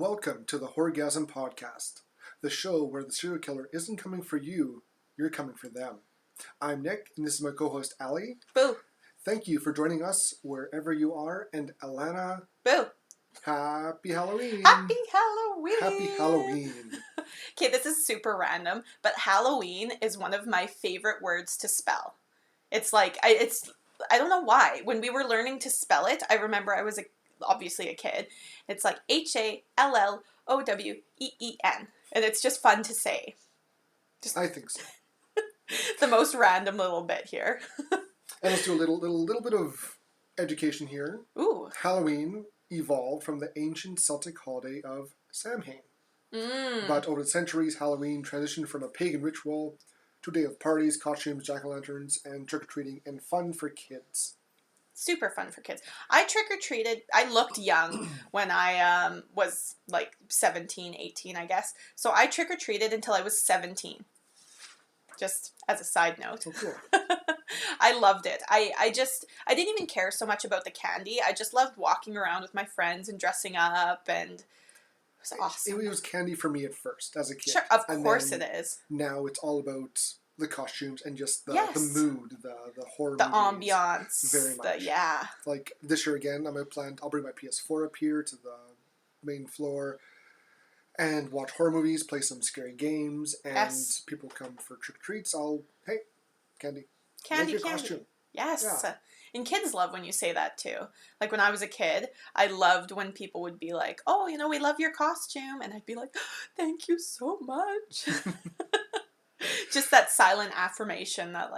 Welcome to the Horr-Gasm podcast, the show where the serial killer isn't coming for you, you're coming for them. I'm Nick, and this is my co-host, Allie. Boo. Thank you for joining us wherever you are, and Alana, Boo. happy Halloween! Happy Halloween! Happy Halloween! Okay, this is super random, but Halloween is one of my favorite words to spell. It's like, I don't know why. When we were learning to spell it, I remember I was obviously a kid. It's like Halloween, and it's just fun to say. I think so. The most random little bit here. And let's do a little bit of education here. Ooh. Halloween evolved from the ancient Celtic holiday of Samhain. But over the centuries, Halloween transitioned from a pagan ritual to a day of parties, costumes, jack-o'-lanterns, and trick-or-treating, and fun for kids. Super fun for kids. I trick-or-treated. I looked young when I was like 17, 18, I guess. So I trick-or-treated until I was 17. Just as a side note. Oh, cool. I loved it. I didn't even care so much about the candy. I just loved walking around with my friends and dressing up, and it was awesome. It was candy for me at first, as a kid. Sure, of course it is. Now it's all about the costumes and just the mood, the horror the movies. Ambiance. Very much. Yeah. Like this year again, I'll bring my PS4 up here to the main floor and watch horror movies, play some scary games, and people come for trick-or-treats. Hey, candy. Candy. Costume. Yes. Yeah. And kids love when you say that too. Like when I was a kid, I loved when people would be like, oh, we love your costume. And I'd be like, thank you so much. Just that silent affirmation that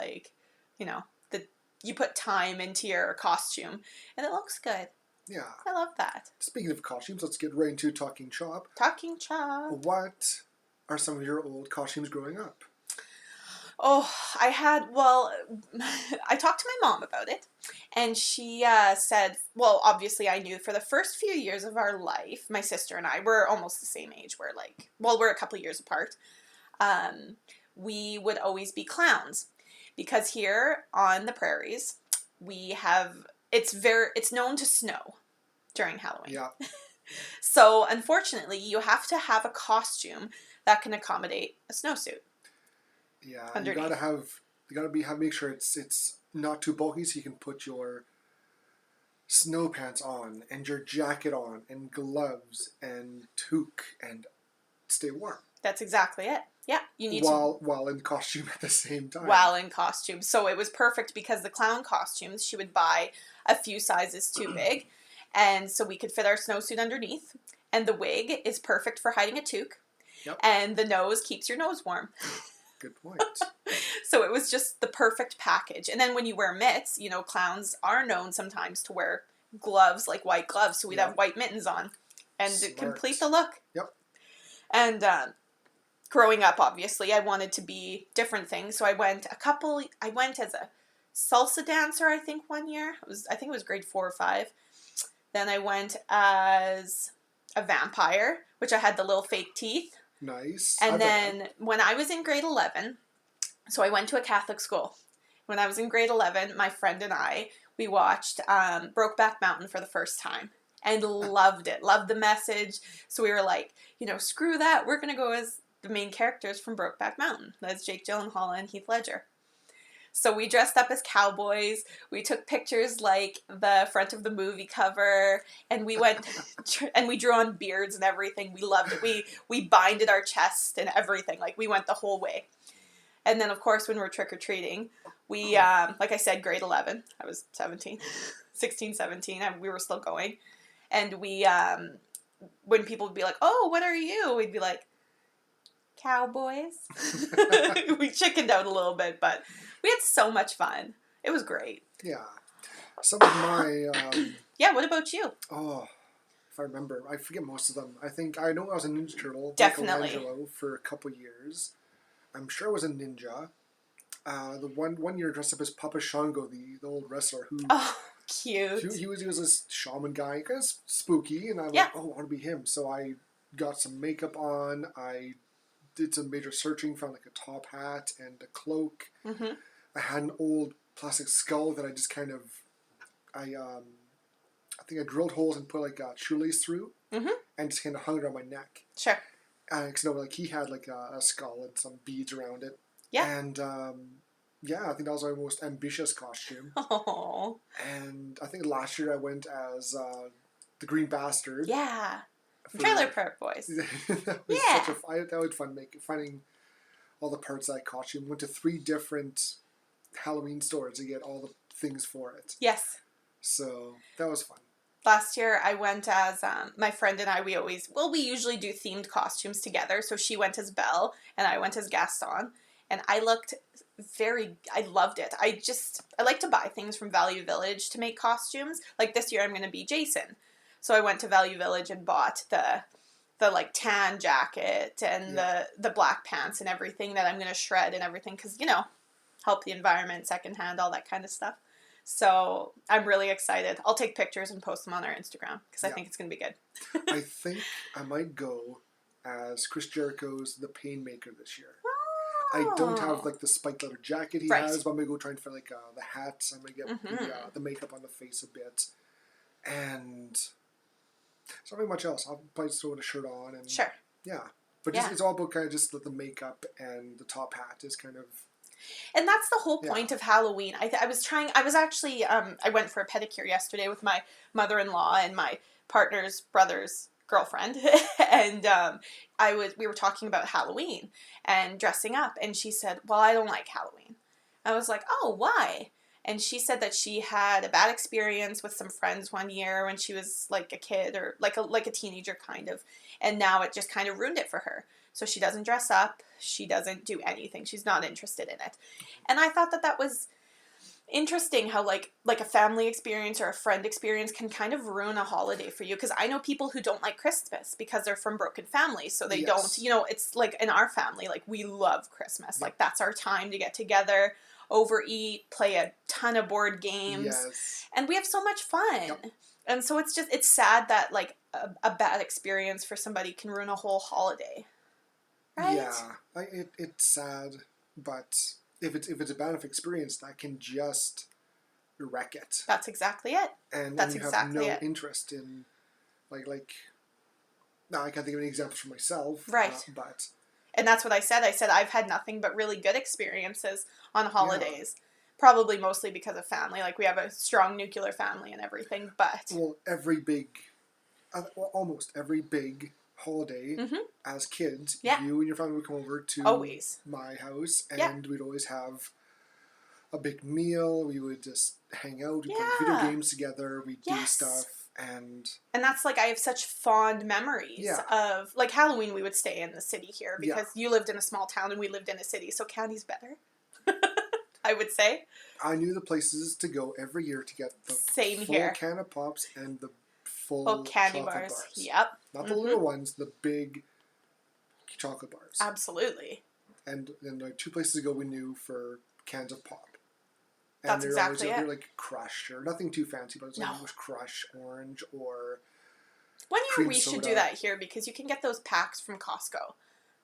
that you put time into your costume and it looks good. Yeah. I love that. Speaking of costumes, let's get right into Talking Chop. Talking Chop. What are some of your old costumes growing up? Oh, I talked to my mom about it, and she said, well, obviously I knew for the first few years of our life, my sister and I were almost the same age. We're a couple of years apart. We would always be clowns because here on the prairies, it's known to snow during Halloween. Yeah. So unfortunately, you have to have a costume that can accommodate a snowsuit. Yeah, underneath. you gotta make sure it's not too bulky, so you can put your snow pants on and your jacket on and gloves and toque and stay warm. That's exactly it. Yeah, you need while in costume at the same time. While in costume, so it was perfect because the clown costumes she would buy a few sizes too big, and so we could fit our snowsuit underneath. And the wig is perfect for hiding a toque. Yep. And the nose keeps your nose warm. Good point. So it was just the perfect package. And then when you wear mitts, clowns are known sometimes to wear gloves, like white gloves. So we'd have white mittens on and complete the look. Yep. And growing up, obviously, I wanted to be different things. So I went as a salsa dancer, I think, one year. I think it was grade 4 or 5. Then I went as a vampire, which I had the little fake teeth. Nice. And then when I was in grade 11, so I went to a Catholic school. When I was in grade 11, my friend and I, we watched Brokeback Mountain for the first time and loved it. Loved the message. So we were like, screw that. We're going to go as the main characters from Brokeback Mountain. That's Jake Gyllenhaal and Heath Ledger. So we dressed up as cowboys. We took pictures like the front of the movie cover, and we went and we drew on beards and everything. We loved it. We binded our chest and everything. Like we went the whole way. And then of course when we're trick-or-treating, we like I said, grade 11. I was 17, 16, 17. We were still going. And we when people would be like, "Oh, what are you?" We'd be like, "Cowboys." We chickened out a little bit, but we had so much fun. It was great. Yeah. Some of my... yeah, what about you? Oh, if I remember. I forget most of them. I know I was a Ninja Turtle. Definitely. Michelangelo for a couple years. I'm sure I was a ninja. The one year dressed up as Papa Shango, the old wrestler who... Oh, cute. He was a shaman guy, kind of spooky, and I'm like, oh, I want to be him. So I got some makeup on. I did some major searching, found like a top hat and a cloak. Mm-hmm. I had an old plastic skull that I just kind of, I think I drilled holes and put like a shoelace through, Mm-hmm. and just kind of hung it on my neck. Sure. And you know, like he had like a skull and some beads around it. Yeah. And yeah, I think that was my most ambitious costume. Oh. And I think last year I went as the Green Bastard. Yeah. Trailer Park Boys. That was Yeah. that was fun finding all the parts of that costume. Went to 3 different Halloween stores to get all the things for it. Yes. So that was fun. Last year I went as my friend and I. We usually do themed costumes together. So she went as Belle and I went as Gaston, and I loved it. I like to buy things from Value Village to make costumes. Like this year I'm going to be Jason, so I went to Value Village and bought the like tan jacket and the black pants and everything that I'm going to shred and everything because help the environment, secondhand, all that kind of stuff. So I'm really excited. I'll take pictures and post them on our Instagram because I think it's going to be good. I think I might go as Chris Jericho's The Painmaker this year. I don't have like the spiked leather jacket he has, but I'm going to go try and find like the hats. I'm going to get the makeup on the face a bit. And it's not very much else. I'll probably just throw a shirt on. And sure. Yeah. But it's all about kind of just the makeup and the top hat is kind of... And that's the whole point of Halloween. I went for a pedicure yesterday with my mother-in-law and my partner's brother's girlfriend. And we were talking about Halloween and dressing up. And she said, well, I don't like Halloween. I was like, oh, why? And she said that she had a bad experience with some friends one year when she was like a kid or like a teenager kind of. And now it just kind of ruined it for her. So she doesn't dress up. She doesn't do anything. She's not interested in it. And I thought that was interesting how like a family experience or a friend experience can kind of ruin a holiday for you. Because I know people who don't like Christmas because they're from broken families. So they don't, it's like in our family, like we love Christmas. Like that's our time to get together, overeat, play a ton of board games. Yes. And we have so much fun. Yep. And so it's sad that like a bad experience for somebody can ruin a whole holiday. Right? Yeah, it's sad, but if it's a bad enough experience, that can just wreck it. That's exactly it. And you have no interest in, like, now I can't think of any examples for myself. Right. But. And that's what I said. I said I've had nothing but really good experiences on holidays. Yeah. Probably mostly because of family. Like we have a strong nuclear family and everything, but. Well, almost every big holiday as kids, you and your family would come over to my house and we'd always have a big meal. We would just hang out, we'd play video games together, we'd do stuff, and that's like I have such fond memories of like Halloween. We would stay in the city here because you lived in a small town and we lived in a city, so county's better. I would say I knew the places to go every year to get the full can of pops and the full candy bars. Yep. Not the little ones, the big chocolate bars. Absolutely. And then like 2 places to go we knew for cans of pop. And that's exactly it. They're like Crush or nothing too fancy, but it was Crush, Orange, or one year we should do that here because you can get those packs from Costco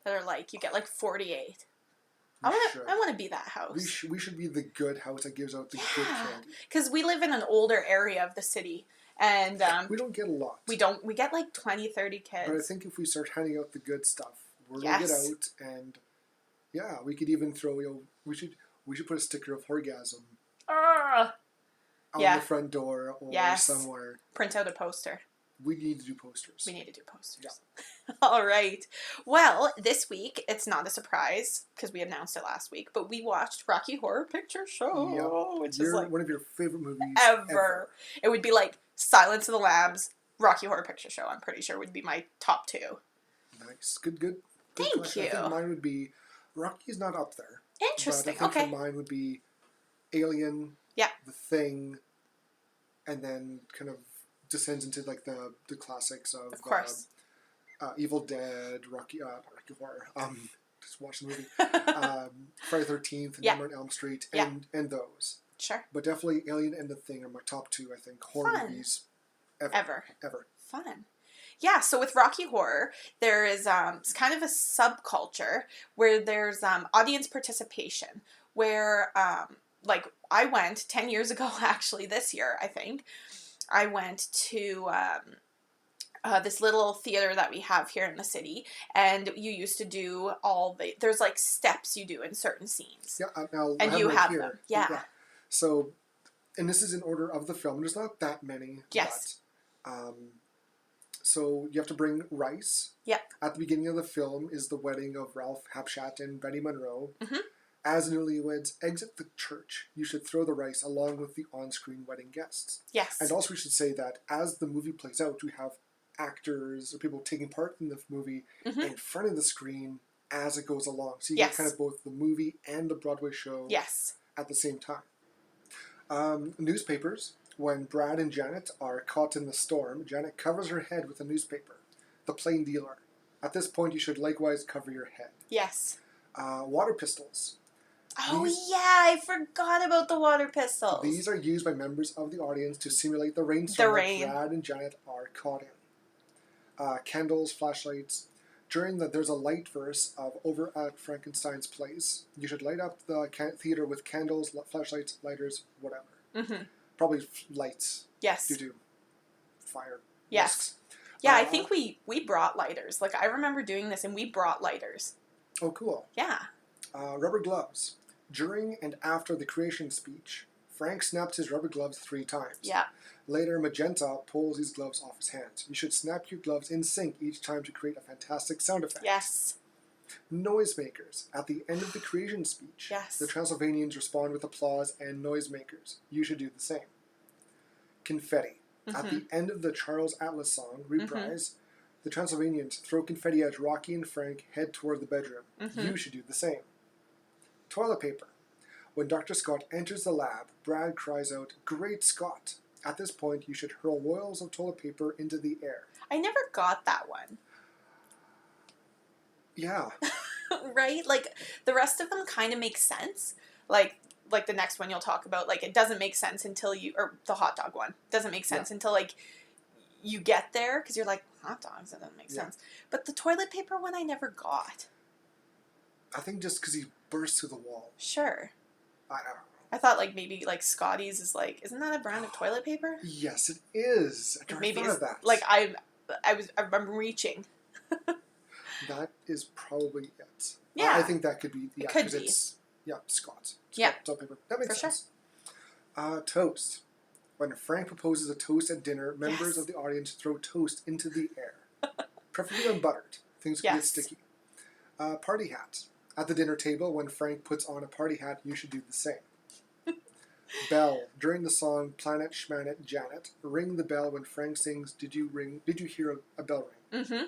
that are like, you get like 48. I want to be that house. We should be the good house that gives out the good candy. Because we live in an older area of the city. And we don't get a lot. We don't. We get like 20, 30 kids. But I think if we start handing out the good stuff, word will get out, and we could even throw. We should put a sticker of Horr-Gasm on the front door or somewhere. Print out a poster. We need to do posters. Yeah. All right. Well, this week it's not a surprise because we announced it last week, but we watched Rocky Horror Picture Show, which is like one of your favorite movies ever. It would be like Silence of the Lambs, Rocky Horror Picture Show. I'm pretty sure would be my top 2. Nice, good. Thank you. I think mine would be Rocky's not up there. Interesting. But I think mine would be Alien. Yeah. The Thing, and then kind of descends into like the classics of course. Evil Dead, Rocky Horror. Just watch the movie. Friday the 13th, Nightmare on Elm Street, and those. Sure. But definitely Alien and The Thing are my top 2. I think horror movies ever. Fun. Yeah. So with Rocky Horror, there is kind of a subculture where there's audience participation, where like I went 10 years ago, actually this year I think. I went to this little theater that we have here in the city, and you used to do there's like steps you do in certain scenes. Yeah, now and I you right have here. them. Yeah. So, and this is in order of the film. There's not that many. Yes. But, so you have to bring rice. Yep. At the beginning of the film is the wedding of Ralph Hapschatt and Betty Monroe. Mm-hmm. As newlyweds exit the church, you should throw the rice along with the on-screen wedding guests. Yes. And also we should say that as the movie plays out, you have actors or people taking part in the movie mm-hmm. in front of the screen as it goes along. So you yes. get kind of both the movie and the Broadway show yes. at the same time. Newspapers. When Brad and Janet are caught in the storm, Janet covers her head with a newspaper. The plain dealer. At this point, you should likewise cover your head. Yes. Water pistols. Oh, yeah, I forgot about the water pistols. These are used by members of the audience to simulate the rainstorm that Brad and Janet are caught in. Candles, flashlights. There's a light verse of Over at Frankenstein's Place. You should light up the theater with candles, flashlights, lighters, whatever. Mm-hmm. Probably lights. Yes. Due to fire. Yes. Risks. Yeah, I think we brought lighters. Like, I remember doing this, and we brought lighters. Oh, cool. Yeah. Rubber gloves. During and after the creation speech, Frank snaps his rubber gloves 3 times. Yeah. Later, Magenta pulls his gloves off his hands. You should snap your gloves in sync each time to create a fantastic sound effect. Yes. Noisemakers. At the end of the creation speech, yes. the Transylvanians respond with applause and noisemakers. You should do the same. Confetti. Mm-hmm. At the end of the Charles Atlas song, Reprise, mm-hmm. the Transylvanians throw confetti as Rocky and Frank head toward the bedroom. Mm-hmm. You should do the same. Toilet paper. When Dr. Scott enters the lab, Brad cries out, "Great Scott!" At this point, you should hurl royals of toilet paper into the air. I never got that one. Yeah. Right? Like, the rest of them kind of make sense. Like the next one you'll talk about, like, it doesn't make sense until or the hot dog one doesn't make sense until, like, you get there, because you're like, hot dogs, that doesn't make sense. But the toilet paper one I never got. I think just because he burst through the wall. Sure. I don't know. I thought, like, maybe, like, Scotty's is, like, isn't that a brand of toilet paper? Yes, it is. I never thought of that. Like, I'm reaching. That is probably it. Yeah. I think that could be. Yeah, it could be. It's, Scott. Yeah. Toilet paper. That makes sense. Sure. Toast. When Frank proposes a toast at dinner, members of the audience throw toast into the air. Preferably unbuttered. Things can get sticky. Party hat. At the dinner table, when Frank puts on a party hat, you should do the same. Bell. During the song Planet Schmanet Janet, ring the bell when Frank sings Did you hear a bell ring? Mm-hmm.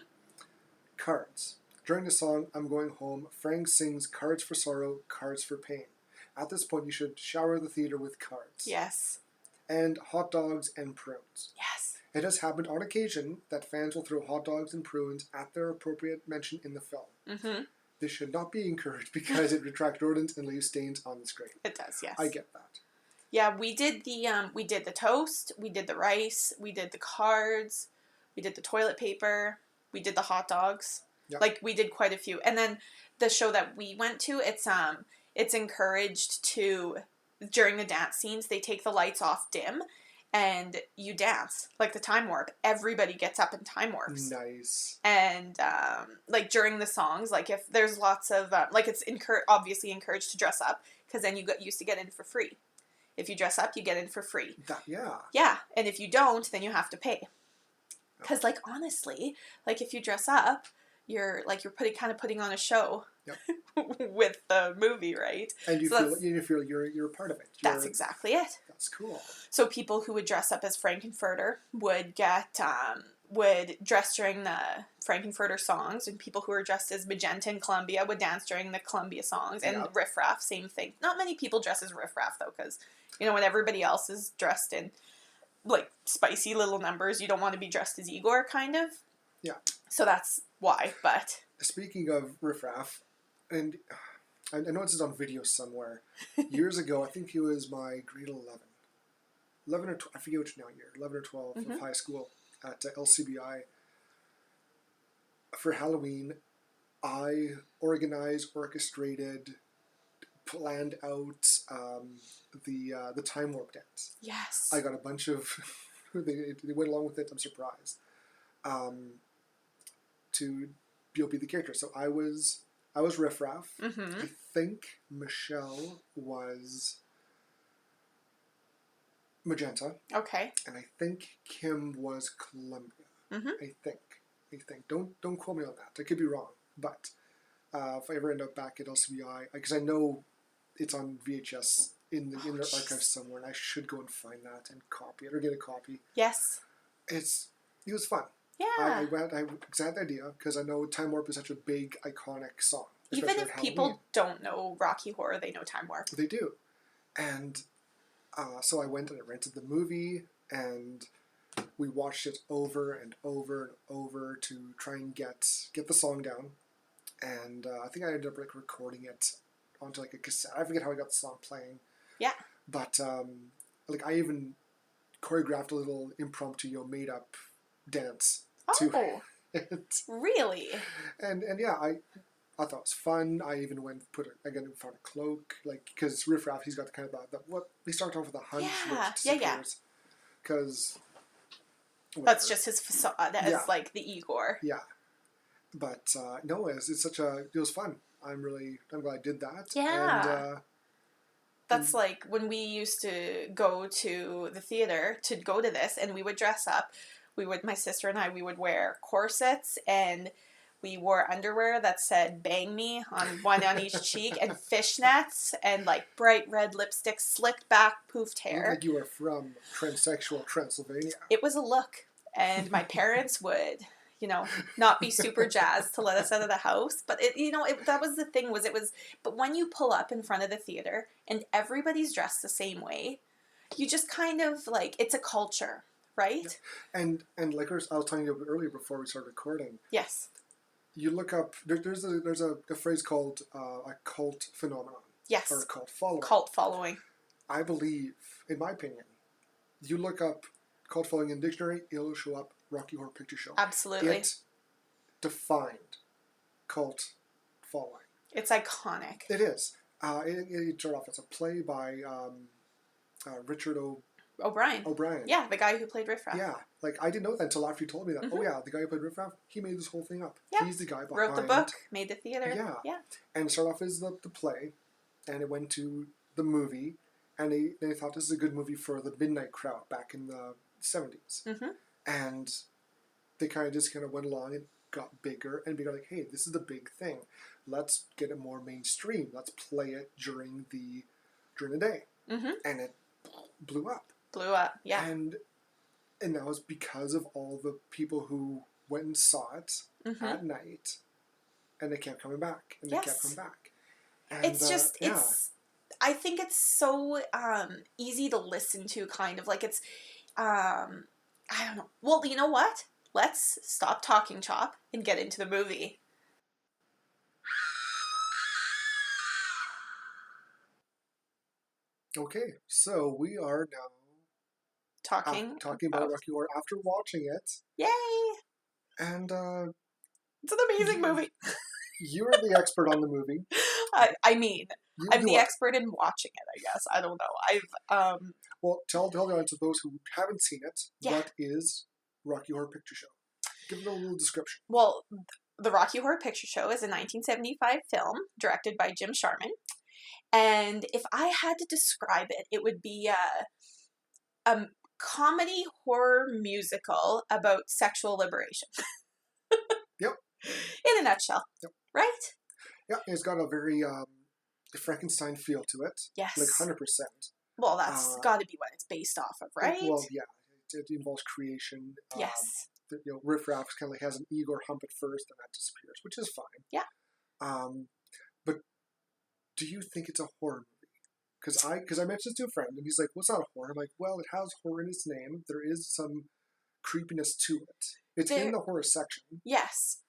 Cards. During the song I'm Going Home, Frank sings Cards for Sorrow, Cards for Pain. At this point, you should shower the theater with cards. Yes. And hot dogs and prunes. Yes. It has happened on occasion that fans will throw hot dogs and prunes at their appropriate mention in the film. Mm-hmm. This should not be encouraged because it attracts rodents and leaves stains on the screen. It does, yes. I get that. Yeah, we did the toast, we did the rice, we did the cards, we did the toilet paper, we did the hot dogs. Yep. Like, we did quite a few. And then the show that we went to, it's encouraged to, during the dance scenes, they take the lights off dim and you dance. Like the time warp. Everybody gets up and time warps. Nice. And, like, during the songs, like, if there's lots of, like, it's obviously encouraged to dress up, because then you used to get in for free. If you dress up, you get in for free. Yeah. Yeah, and if you don't, then you have to pay. Because, like, honestly, like, if you dress up, you're putting on a show. Yep. With the movie, right? And you feel you're a part of it. That's exactly it. That's cool. So people who would dress up as Frankenfurter would dress during the Frankenfurter songs, and people who were dressed as Magenta and Columbia would dance during the Columbia songs, and Riff Raff, same thing. Not many people dress as Riff Raff, though, because, when everybody else is dressed in, like, spicy little numbers, you don't want to be dressed as Igor, kind of. Yeah. So that's why, but... Speaking of Riff Raff, and I know this is on video somewhere, years ago, I think it was my grade 11 or 12, I forget which now year, 11 or 12 of high school at LCBI. For Halloween, I orchestrated, planned out the time warp dance. Yes. I got a bunch of they went along with it. I'm surprised. To be the character. So I was Riff Raff. Mm-hmm. I think Michelle was Magenta. Okay. And I think Kim was Columbia. Mm-hmm. I think. Don't quote me on that. I could be wrong. But if I ever end up back at LCBI, because I know it's on VHS in their archives somewhere, and I should go and find that and copy it or get a copy. Yes. It was fun. Yeah. I had the idea because I know Time Warp is such a big, iconic song. Even if people don't know Rocky Horror, they know Time Warp. They do. And so I went and I rented the movie, and we watched it over and over and over to try and get the song down. And I think I ended up recording it onto a cassette. I forget how I got the song playing. Yeah. But I even choreographed a little impromptu, made up dance to it. Really? And yeah, I thought it was fun. I even went found a cloak, because Riff Raff, he's got kind of what they start off with a hunch, which disappears. Because that's just his facade. That's like the Igor. Yeah, but no, it was fun. I'm glad I did that. Yeah. And, that's like when we used to go to the theater to go to this, and we would dress up. My sister and I, we would wear corsets, and we wore underwear that said "Bang Me" one on each cheek, and fishnets, and bright red lipstick, slicked back, poofed hair. Like you were from transsexual Transylvania. It was a look, and my parents would, not be super jazzed to let us out of the house. But that was the thing. But when you pull up in front of the theater and everybody's dressed the same way, you just kind of it's a culture. Right? Yeah. And like I was telling you earlier before we started recording. Yes. You look up. There's a phrase called a cult phenomenon. Yes. Or a cult following. Cult following. I believe, in my opinion, you look up cult following in the dictionary, it'll show up Rocky Horror Picture Show. Absolutely. It defined cult following. It's iconic. It is. It started off as a play by Richard O'Brien. Yeah, the guy who played Riff Raff. Yeah, I didn't know that until after you told me that. Mm-hmm. Oh yeah, the guy who played Riff Raff, he made this whole thing up. Yeah. He's the guy behind. Wrote the book, made the theater. Yeah. And it started off as the play, and it went to the movie, and they thought this is a good movie for the midnight crowd back in the 70s. Mm-hmm. And they kind of went along and got bigger and bigger. Hey, this is the big thing. Let's get it more mainstream. Let's play it during the day. Mm-hmm. And it blew up. Yeah. And that was because of all the people who went and saw it at night, and they kept coming back, and they kept coming back. And, I think it's so easy to listen to, kind of it's, I don't know. Well, you know what? Let's stop talking chop and get into the movie. Okay, so we are now talking about Rocky Horror after watching it. Yay! And it's an amazing movie. You're the expert on the movie. I'm the expert in watching it, I guess. I don't know. Well, tell to those who haven't seen it, what is Rocky Horror Picture Show? Give it a little description. Well, the Rocky Horror Picture Show is a 1975 film directed by Jim Sharman. And if I had to describe it, it would be a comedy horror musical about sexual liberation. Yep. In a nutshell. Yep. Right? Yeah, it's got a very Frankenstein feel to it. Yes. 100%. Well, that's got to be what it's based off of, right? Well, yeah. It involves creation. Yes. Riff Raff kind of has an Igor hump at first, and that disappears, which is fine. Yeah. But do you think it's a horror movie? Because I mentioned this to a friend, and he's like, "Well, it's not a horror." I'm like, "Well, it has horror in its name. There is some creepiness to it. It's in the horror section." Yes.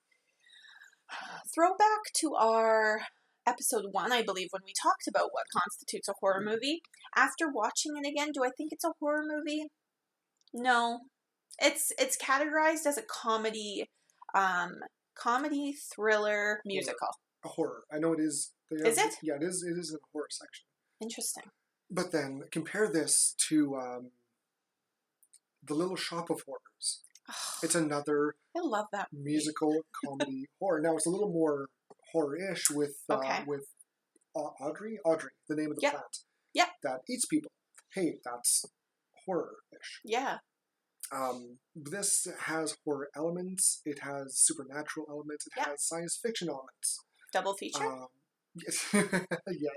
Throwback to our episode 1, I believe, when we talked about what constitutes a horror movie. After watching it again, do I think it's a horror movie? No. It's categorized as a comedy thriller musical. A horror. I know it is. Is it? Yeah, it is. It is in the horror section. Interesting. But then compare this to The Little Shop of Horrors. It's another I love that musical comedy horror. Now it's a little more horror-ish with Audrey, the name of the plant that eats people. Hey, that's horror-ish. Yeah. This has horror elements. It has supernatural elements. It has science fiction elements. Double feature. Yes,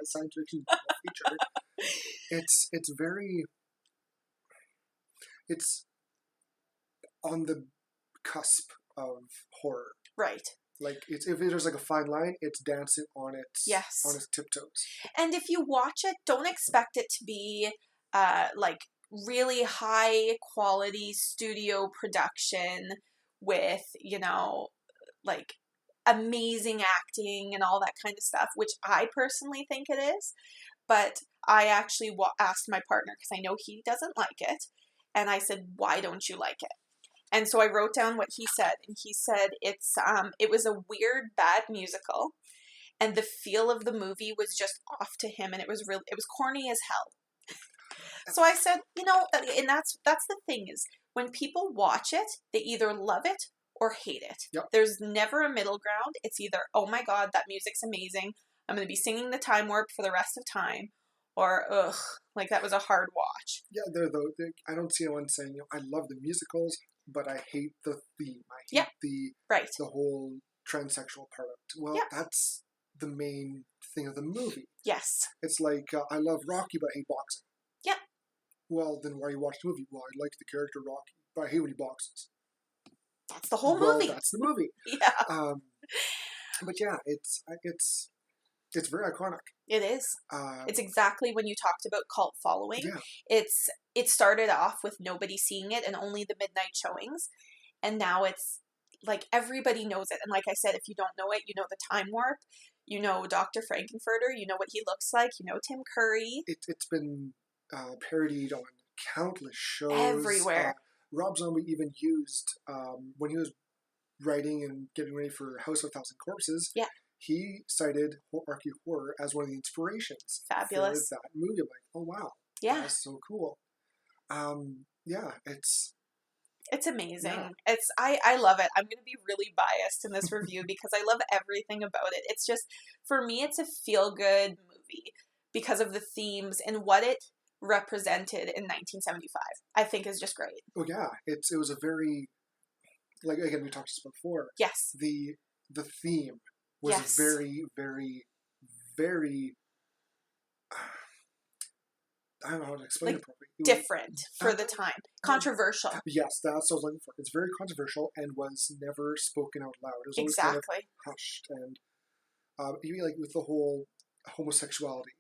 science fiction double feature. It's very. It's on the cusp of horror. Right. Like if there's like a fine line, it's dancing on its tiptoes. And if you watch it, don't expect it to be like really high quality studio production with, you know, like amazing acting and all that kind of stuff, which I personally think it is. But I actually asked my partner, because I know he doesn't like it, and I said, why don't you like it? And so I wrote down what he said, and he said it was a weird, bad musical, and the feel of the movie was just off to him, and it was corny as hell. So I said, you know, and that's the thing is, when people watch it, they either love it or hate it. Yep. There's never a middle ground. It's either, oh my God, that music's amazing, I'm going to be singing the time warp for the rest of time, or ugh, like that was a hard watch. Yeah, I don't see anyone saying, you know, I love the musicals, but I hate the theme. I hate the whole transsexual part of it. Well, that's the main thing of the movie. Yes. It's like, I love Rocky, but I hate boxing. Yeah. Well, then why you watch the movie? Well, I like the character Rocky, but I hate when he boxes. That's the whole movie. That's the movie. Yeah. But yeah, it's very iconic. It is. It's exactly when you talked about cult following. Yeah. It started off with nobody seeing it and only the midnight showings, and now it's like everybody knows it. And like I said, if you don't know it, you know the time warp, you know Dr. Frankenfurter, you know what he looks like, you know Tim Curry. It's been parodied on countless shows everywhere. Rob Zombie even used when he was writing and getting ready for House of a Thousand Corpses. Yeah. He cited Rocky Horror as one of the inspirations. Fabulous. For that movie. I'm like, oh wow. Yeah. That's so cool. Yeah, it's amazing. Yeah. I love it. I'm going to be really biased in this review because I love everything about it. It's just, for me, it's a feel-good movie because of the themes and what it represented in 1975. I think is just great. Oh yeah, it was a very, like, again, we talked about this before. Yes. The theme was very, very, very, I don't know how to explain it properly. Different for the time. Controversial. Yes, that's what I was looking for. It's very controversial and was never spoken out loud. It was always kind of hushed. And even like with the whole homosexuality,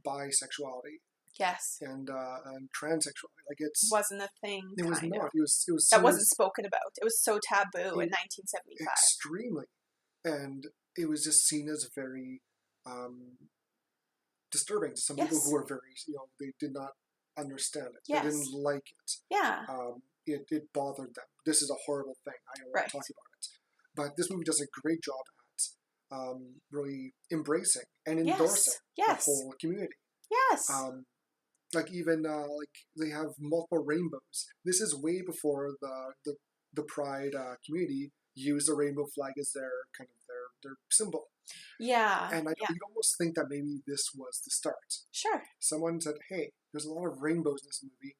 bisexuality, yes, and transsexuality, like wasn't a thing. It was not. It was that wasn't spoken about. It was so taboo in 1975. Extremely, and it was just seen as very disturbing to some people who were very, they did not understand it. They didn't like it. Yeah. It bothered them. This is a horrible thing. I don't want to talk about it. But this movie does a great job at really embracing and endorsing the whole community. Yes. Like even like they have multiple rainbows. This is way before the Pride community used the rainbow flag as their kind of their symbol. Yeah. And you'd almost think that maybe this was the start. Sure. Someone said, hey, there's a lot of rainbows in this movie.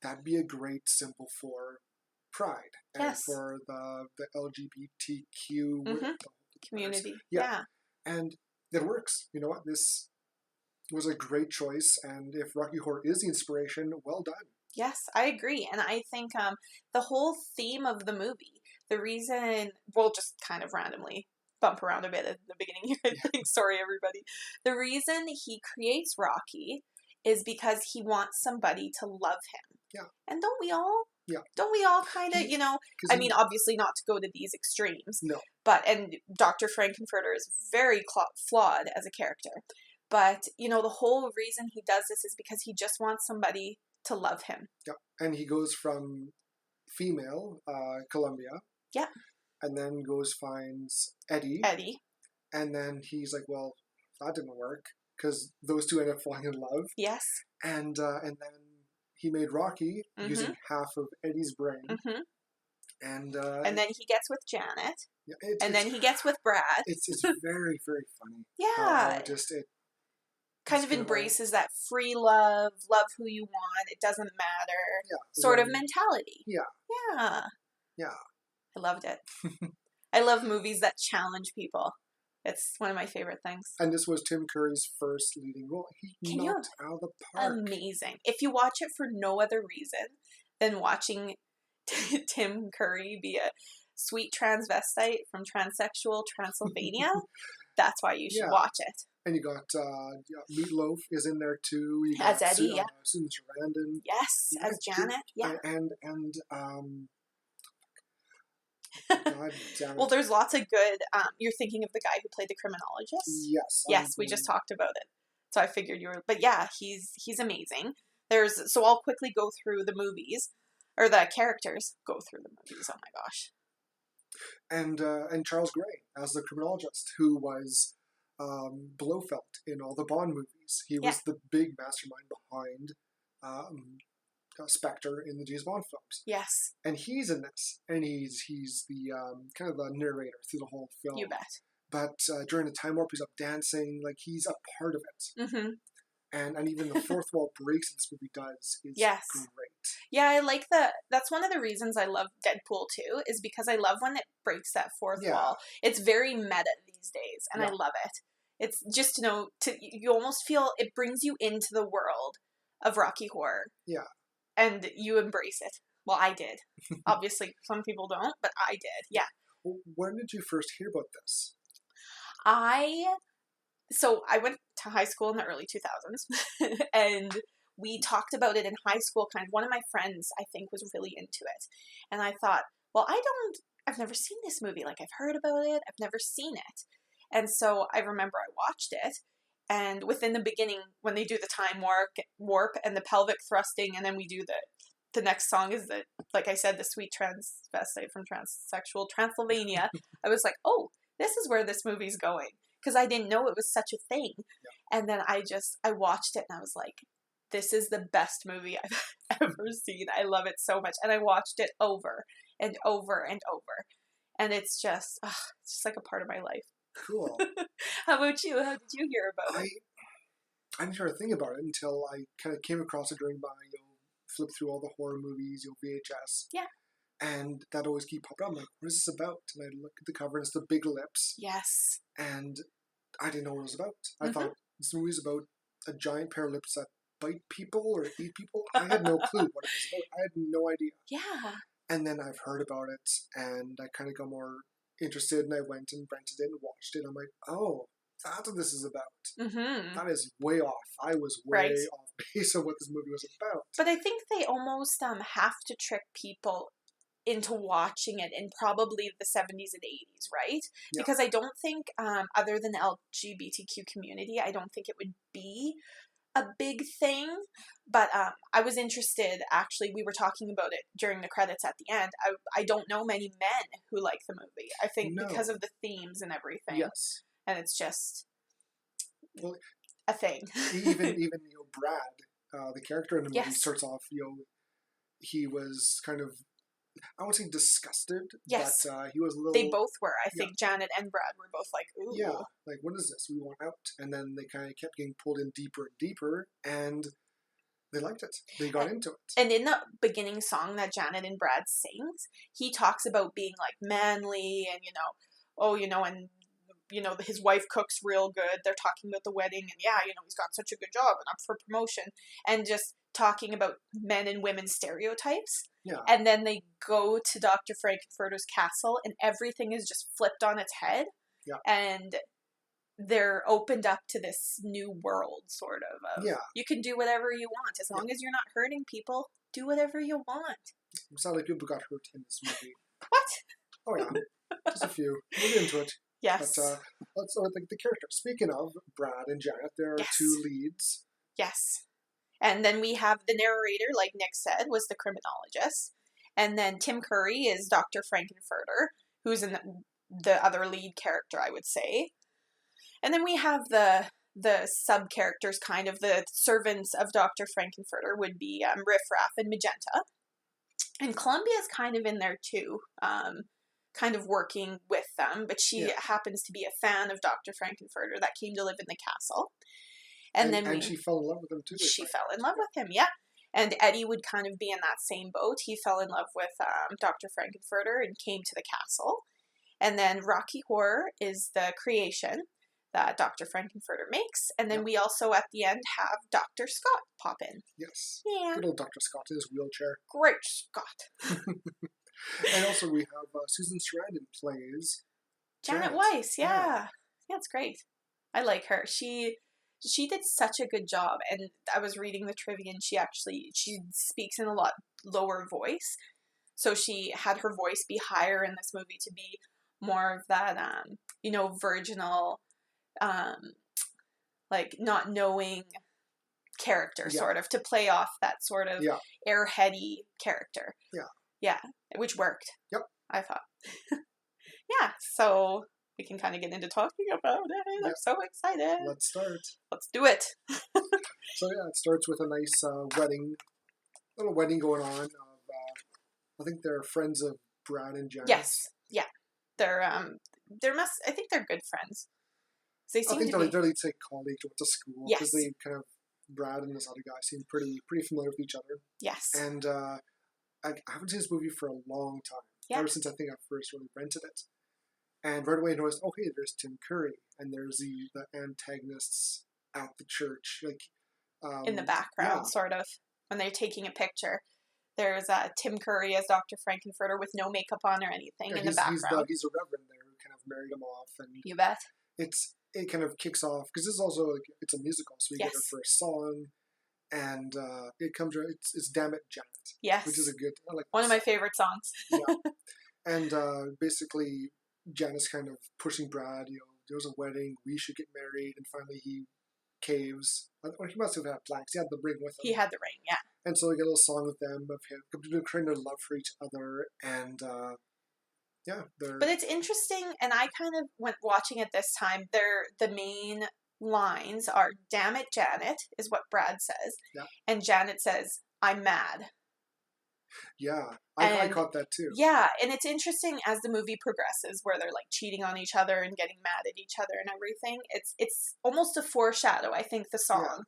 That'd be a great symbol for Pride. And for the LGBTQ community. Yeah. And it works. You know what? This was a great choice. And if Rocky Horror is the inspiration, well done. Yes, I agree. And I think the whole theme of the movie, the reason, we'll just kind of randomly bump around a bit at the beginning here, I think. Sorry, everybody. The reason he creates Rocky is because he wants somebody to love him. Yeah. And don't we all? Yeah. Don't we all kind of, I mean, obviously not to go to these extremes. No. And Dr. Frankenfurter is very flawed as a character. But, the whole reason he does this is because he just wants somebody to love him. Yeah. And he goes from female, Columbia. Yeah. And then finds Eddie. And then he's like, well, that didn't work. Because those two end up falling in love. Yes. And then he made Rocky Mm-hmm. using half of Eddie's brain. Mm-hmm. And then he gets with Janet. yeah, then he gets with Brad. It's very, very funny. Yeah. How it kind of embraces that free love who you want, it doesn't matter sort of mentality. Yeah. Yeah. Yeah. I loved it. I love movies that challenge people. It's one of my favorite things. And this was Tim Curry's first leading role. He knocked out of the park. Amazing. If you watch it for no other reason than watching Tim Curry be a sweet transvestite from transsexual Transylvania, that's why you should watch it. And you got Meatloaf is in there too. You as got Eddie, Susan Sarandon. Yes, as Janet. And God damn it. Well, there's lots of good. You're thinking of the guy who played the criminologist? Yes. Yes, we just talked about it. So I figured you were. But yeah, he's amazing. So I'll quickly go through the movies, or the characters. Go through the movies. Oh my gosh. And Charles Gray as the criminologist, who was Blofeld in all the Bond movies. He was the big mastermind behind Spectre in the James Bond films. Yes. And he's in this, and he's the kind of the narrator through the whole film. You bet. But during the time warp, he's up dancing, like he's a part of it. Mm-hmm. And even the fourth wall breaks this movie does is great. Yeah, I like that's one of the reasons I love Deadpool too, is because I love when it breaks that fourth wall. It's very meta these days, and I love it. It's just you almost feel it brings you into the world of Rocky Horror. Yeah. And you embrace it. Well, I did. Obviously, some people don't, but I did. Yeah. Well, when did you first hear about this? So I went to high school in the early 2000s, and we talked about it in high school. Kind of one of my friends, I think, was really into it. And I thought, well, I've never seen this movie. Like, I've heard about it. I've never seen it. And so I remember I watched it. And within the beginning, when they do the time warp and the pelvic thrusting, and then we do the next song is like I said, the sweet transvestite from transsexual Transylvania. I was like, oh, this is where this movie's going. Because I didn't know it was such a thing. Yeah. And then I watched it and I was like, this is the best movie I've ever seen. I love it so much. And I watched it over and over and over. And it's just like a part of my life. Cool. How about you? How did you hear about it? I didn't hear a thing about it until I kind of came across it during my, flip through all the horror movies, VHS. Yeah. And that always keep popping up. I'm like, what is this about? And I look at the cover and it's the big lips. Yes. And I didn't know what it was about. I thought this movie is about a giant pair of lips that bite people or eat people. I had no clue what it was about. I had no idea. Yeah. And then I've heard about it and I kind of got more interested and I went and rented it and watched it. I'm like, oh, that's what this is about. Mm-hmm. That is way off. I was way off base on what this movie was about. But I think they almost have to trick people into watching it in probably the 70s and 80s, right? Yeah. Because I don't think, other than the LGBTQ community, I don't think it would be a big thing. But I was interested, actually, we were talking about it during the credits at the end. I don't know many men who like the movie. I think because of the themes and everything. Yes. And it's just a thing. even Brad, the character in the movie starts off, he was kind of, I won't say disgusted, but he was a little... They both were. I think Janet and Brad were both like, ooh. Yeah, like, what is this? We want out. And then they kind of kept getting pulled in deeper and deeper, and they liked it. They got into it. And in the beginning song that Janet and Brad sings, he talks about being, like, manly and, his wife cooks real good. They're talking about the wedding, and he's got such a good job and up for promotion. And just talking about men and women stereotypes. Yeah. And then they go to Dr. Frankenfurter's castle and everything is just flipped on its head. Yeah. And they're opened up to this new world, sort of. You can do whatever you want. As long as you're not hurting people, do whatever you want. It's not like people got hurt in this movie. What? Oh, yeah. Just a few. We'll get into it. Yes. But let's look at the character. Speaking of Brad and Janet, there are two leads. Yes. And then we have the narrator, like Nick said, was the criminologist. And then Tim Curry is Dr. Frankenfurter, who's in the other lead character, I would say. And then we have the the sub-characters, kind of the servants of Dr. Frankenfurter, would be Riff Raff and Magenta. And Columbia's kind of in there too, kind of working with them, but she happens to be a fan of Dr. Frankenfurter that came to live in the castle. And she fell in love with him too. She fell in love with him, yeah. And Eddie would kind of be in that same boat. He fell in love with Dr. Frankenfurter and came to the castle. And then Rocky Horror is the creation that Dr. Frankenfurter makes. And then we also, at the end, have Dr. Scott pop in. Yes. Yeah. Good old Dr. Scott in his wheelchair. Great Scott. And also we have Susan Sarandon plays Janet Weiss, yeah. Yeah, it's great. I like her. She did such a good job, and I was reading the trivia, and she speaks in a lot lower voice, so she had her voice be higher in this movie to be more of that, virginal, like not knowing character, sort of, to play off that sort of airheady character. Yeah, which worked. Yep. I thought. Yeah, so we can kind of get into talking about it. I'm so excited. Let's start. Let's do it. So it starts with a nice little wedding going on. I think they're friends of Brad and Janet. Yes, yeah, they're I think they're good friends. They seem they're like colleagues who went to school because they kind of Brad and this other guy seem pretty familiar with each other. Yes, and I haven't seen this movie for a long time. Yeah. Ever since I think I first really rented it. And right away I noticed, okay, there's Tim Curry, and there's the antagonists at the church, like in the background, sort of, when they're taking a picture. There's Tim Curry as Dr. Frankenfurter with no makeup on or anything in the background. He's a reverend there who kind of married him off, and you bet. It kind of kicks off because this is also it's a musical, so we get our first song, and it comes. It's "Damn It, Janet." Yes, which is a good one of my favorite songs. Yeah, and basically Janet's kind of pushing Brad. There's a wedding, we should get married, and finally he caves. Or he must have had plans. He had the ring with him. He had the ring, yeah. And so we get a little song with them of him creating their love for each other, and But it's interesting, and I kind of went watching it this time. The main lines are "Damn it, Janet" is what Brad says, and Janet says, "I'm mad." Yeah, I caught that too. Yeah, and it's interesting as the movie progresses, where they're like cheating on each other and getting mad at each other and everything. It's almost a foreshadow, I think, the song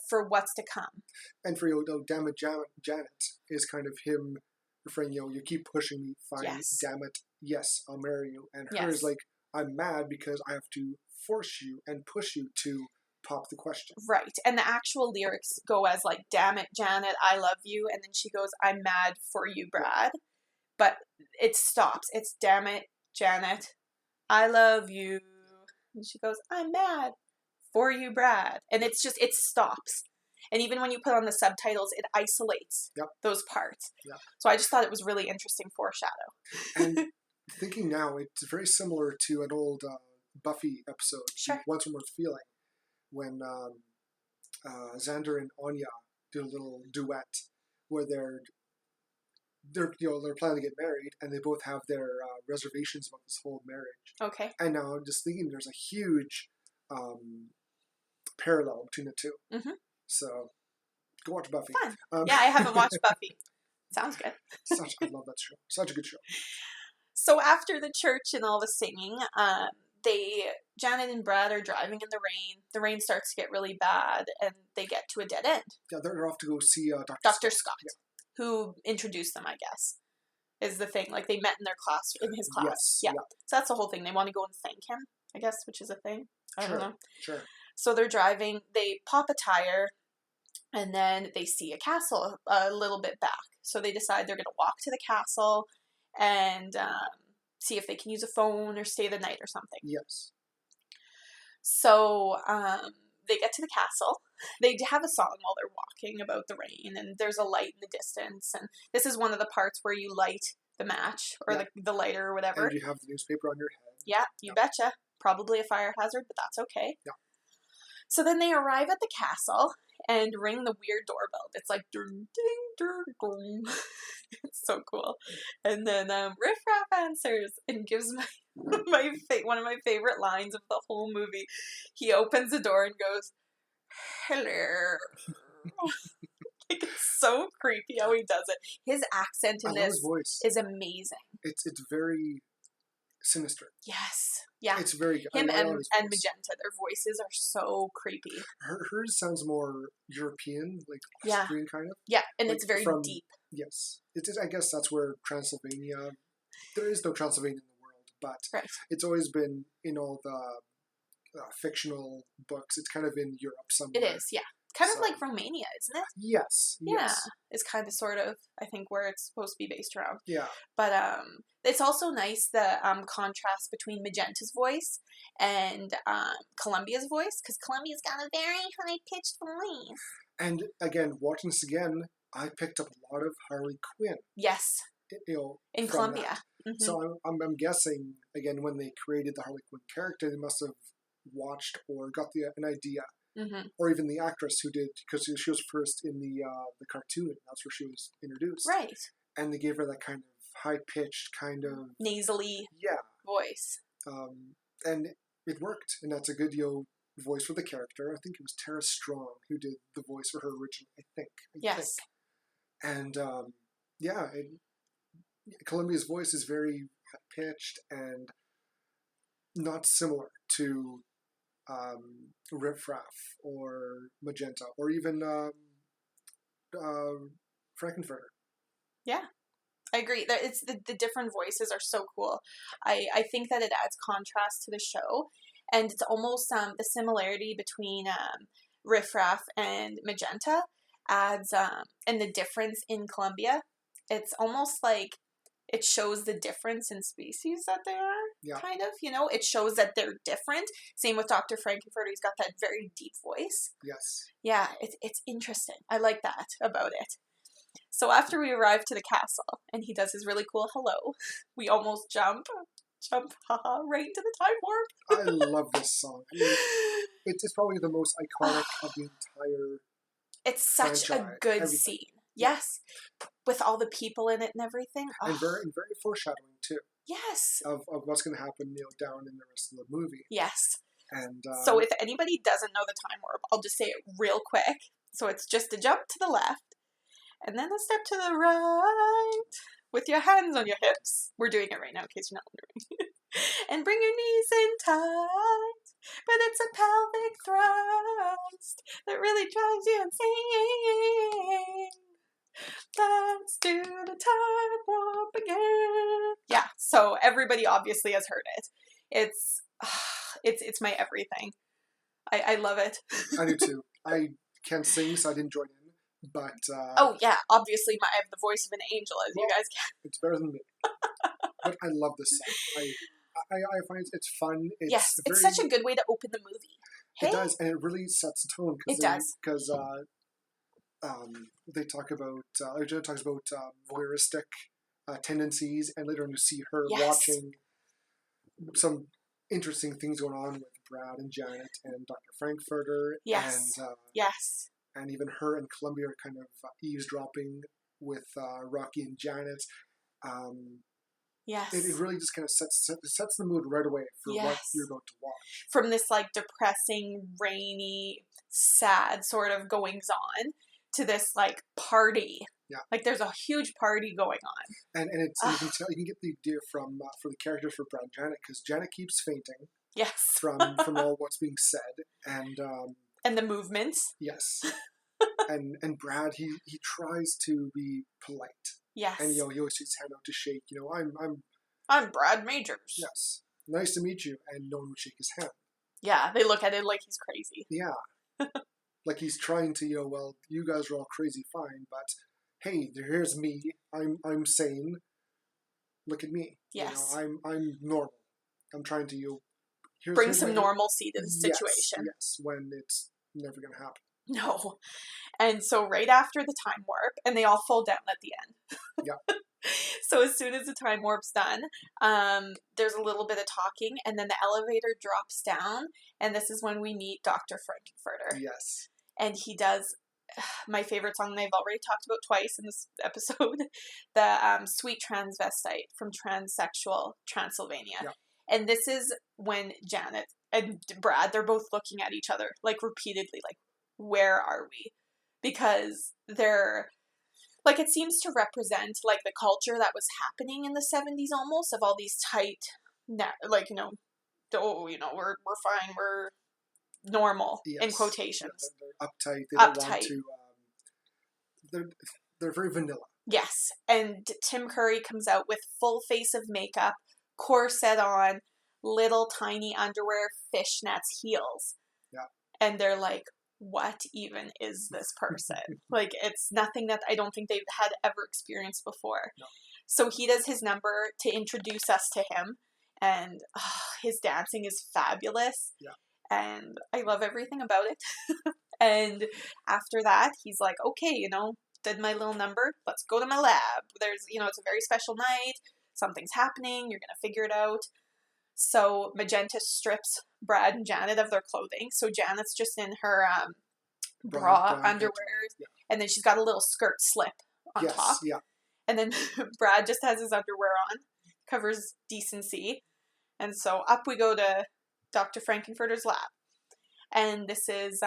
for what's to come. And for "Damn It, Janet" is kind of him referring, you keep pushing me, fine, damn it, yes, I'll marry you. And her is like, I'm mad because I have to force you and push you to pop the question. Right. And the actual lyrics go as like, "Damn it, Janet, I love you." And then she goes, "I'm mad for you, Brad." But it stops. It's, "Damn it, Janet, I love you." And she goes, "I'm mad for you, Brad." And it stops. And even when you put on the subtitles, it isolates those parts. Yeah. So I just thought it was really interesting foreshadow. And thinking now, it's very similar to an old Buffy episode, Once More Feeling, when Xander and Anya do a little duet where they're planning to get married, and they both have their reservations about this whole marriage. Okay. And now I'm just thinking there's a huge parallel between the two. Mm-hmm. So go watch Buffy. Fun. I haven't watched Buffy. Sounds good. I love that show. Such a good show. So after the church and all the singing, Janet and Brad are driving in the rain. The rain starts to get really bad, and they get to a dead end. Yeah, they're off to go see Dr. Scott, who introduced them, I guess, is the thing. Like, they met in his class. Yes. Yeah. So that's the whole thing. They want to go and thank him, I guess, which is a thing. I don't know. Sure. So they're driving. They pop a tire, and then they see a castle a little bit back. So they decide they're going to walk to the castle and see if they can use a phone or stay the night or something. Yes. So they get to the castle. They have a song while they're walking about the rain, and there's a light in the distance. And this is one of the parts where you light the match or the lighter or whatever. And you have the newspaper on your head. Yeah, you betcha. Probably a fire hazard, but that's okay. Yeah. So then they arrive at the castle and ring the weird doorbell. It's like, ding, ding, It's so cool. And then Riff Raff answers and gives my one of my favorite lines of the whole movie. He opens the door and goes, "Hello." Like, it's so creepy how he does it. His accent in I love this his voice. is amazing. It's very sinister. Yes. Yeah. It's very good. Him and Magenta, their voices are so creepy. Hers sounds more European, like Yeah. Austrian kind of. Yeah, and like it's very deep. Yes. I guess that's where Transylvania, there is no Transylvania in the world, but Right. it's always been in all the fictional books. It's kind of in Europe somewhere. It is, yeah. Kind of like Romania, isn't it? Yes. Yeah. Yes. It's kind of sort of, I think, where it's supposed to be based around. Yeah. But it's also nice the contrast between Magenta's voice and Columbia's voice, because Columbia's got a very high-pitched voice. And again, watching this again, I picked up a lot of Harley Quinn. Yes. In Columbia. Mm-hmm. So I'm guessing, again, when they created the Harley Quinn character, they must have watched or got an idea. Mm-hmm. Or even the actress who did, because she was first in the cartoon, and that's where she was introduced. Right. And they gave her that kind of high-pitched, kind of... nasally voice. And it worked, and that's a good, voice for the character. I think it was Tara Strong who did the voice for her originally, I think. Yes. And, Columbia's voice is very high-pitched and not similar to Riff Raff or Magenta or even Frankenfurter. Yeah, I agree. It's the different voices are so cool. I think that it adds contrast to the show, and it's almost the similarity between Riff Raff and Magenta adds and the difference in Columbia. It's almost like it shows the difference in species that they are, kind of, it shows that they're different. Same with Dr. Frankenfurter. He's got that very deep voice. Yes. Yeah, it's interesting. I like that about it. So after we arrive to the castle, and he does his really cool hello, we almost jump, right into the time warp. I love this song. I mean, it's probably the most iconic of the entire It's such franchise. A good scene. Yes. With all the people in it and everything. And very foreshadowing, too. Yes. Of what's going to happen, down in the rest of the movie. Yes. And so if anybody doesn't know the time warp, I'll just say it real quick. So it's just a jump to the left, and then a step to the right, with your hands on your hips. We're doing it right now, in case you're not wondering. And bring your knees in tight, but it's a pelvic thrust that really drives you insane. Let's do the time warp again. Yeah, so everybody obviously has heard it. It's my everything. I love it. I do too. I can't sing, so I didn't join in. But oh yeah, obviously I have the voice of an angel, as you guys can. It's better than me. But I love this song. I find it's fun. It's such a good way to open the movie. Hey? It does, and it really sets the tone. It does. Because they talk about, Jenna talks about voyeuristic tendencies, and later on you see her watching some interesting things going on with Brad and Janet and Dr. Frankfurter. Yes. And, and even her and Columbia are kind of eavesdropping with Rocky and Janet. Yes. It really just kind of sets the mood right away for what you're about to watch. From this depressing, rainy, sad sort of goings on to this party. Yeah. There's a huge party going on. And it's you can get the idea from for the characters for Brad and Janet, because Janet keeps fainting. Yes. from all what's being said and the movements. Yes. and Brad he tries to be polite. Yes. And he always takes his hand out to shake. I'm Brad Majors. Yes. Nice to meet you. And no one would shake his hand. Yeah, they look at it like he's crazy. Yeah. Like he's trying to, well, you guys are all crazy, fine, but hey, here's me. I'm sane. Look at me. Yes. I'm normal. I'm trying to bring some normalcy to the situation. Yes, when it's never going to happen. No. And so right after the time warp, and they all fall down at the end. Yeah. So as soon as the time warp's done, there's a little bit of talking, and then the elevator drops down, and this is when we meet Dr. Frankenfurter. Yes. And he does my favorite song they've already talked about twice in this episode, the Sweet Transvestite from Transsexual Transylvania. Yeah. And this is when Janet and Brad, they're both looking at each other, like, repeatedly, like, where are we? Because they're, like, it seems to represent, like, the culture that was happening in the 70s almost, of all these tight, like, you know, oh, you know, we're fine, we're normal, Yes. in quotations. They're uptight. They don't want to. They're very vanilla. Yes, and Tim Curry comes out with full face of makeup, corset on, little tiny underwear, fishnets, heels. Yeah. And they're like, what even is this person? Like, it's nothing that I don't think they've had ever experienced before. No. So he does his number to introduce us to him, and his dancing is fabulous. Yeah. And I love everything about it. And after that, he's like, okay, you know, did my little number, let's go to my lab. There's, you know, it's a very special night. Something's happening. You're going to figure it out. So Magenta strips Brad and Janet of their clothing. So Janet's just in her bra, underwear. Yeah. And then she's got a little skirt slip on top. Yeah. And then Brad just has his underwear on, covers decency. And so up we go to Dr. Frankenfurter's lab. And this is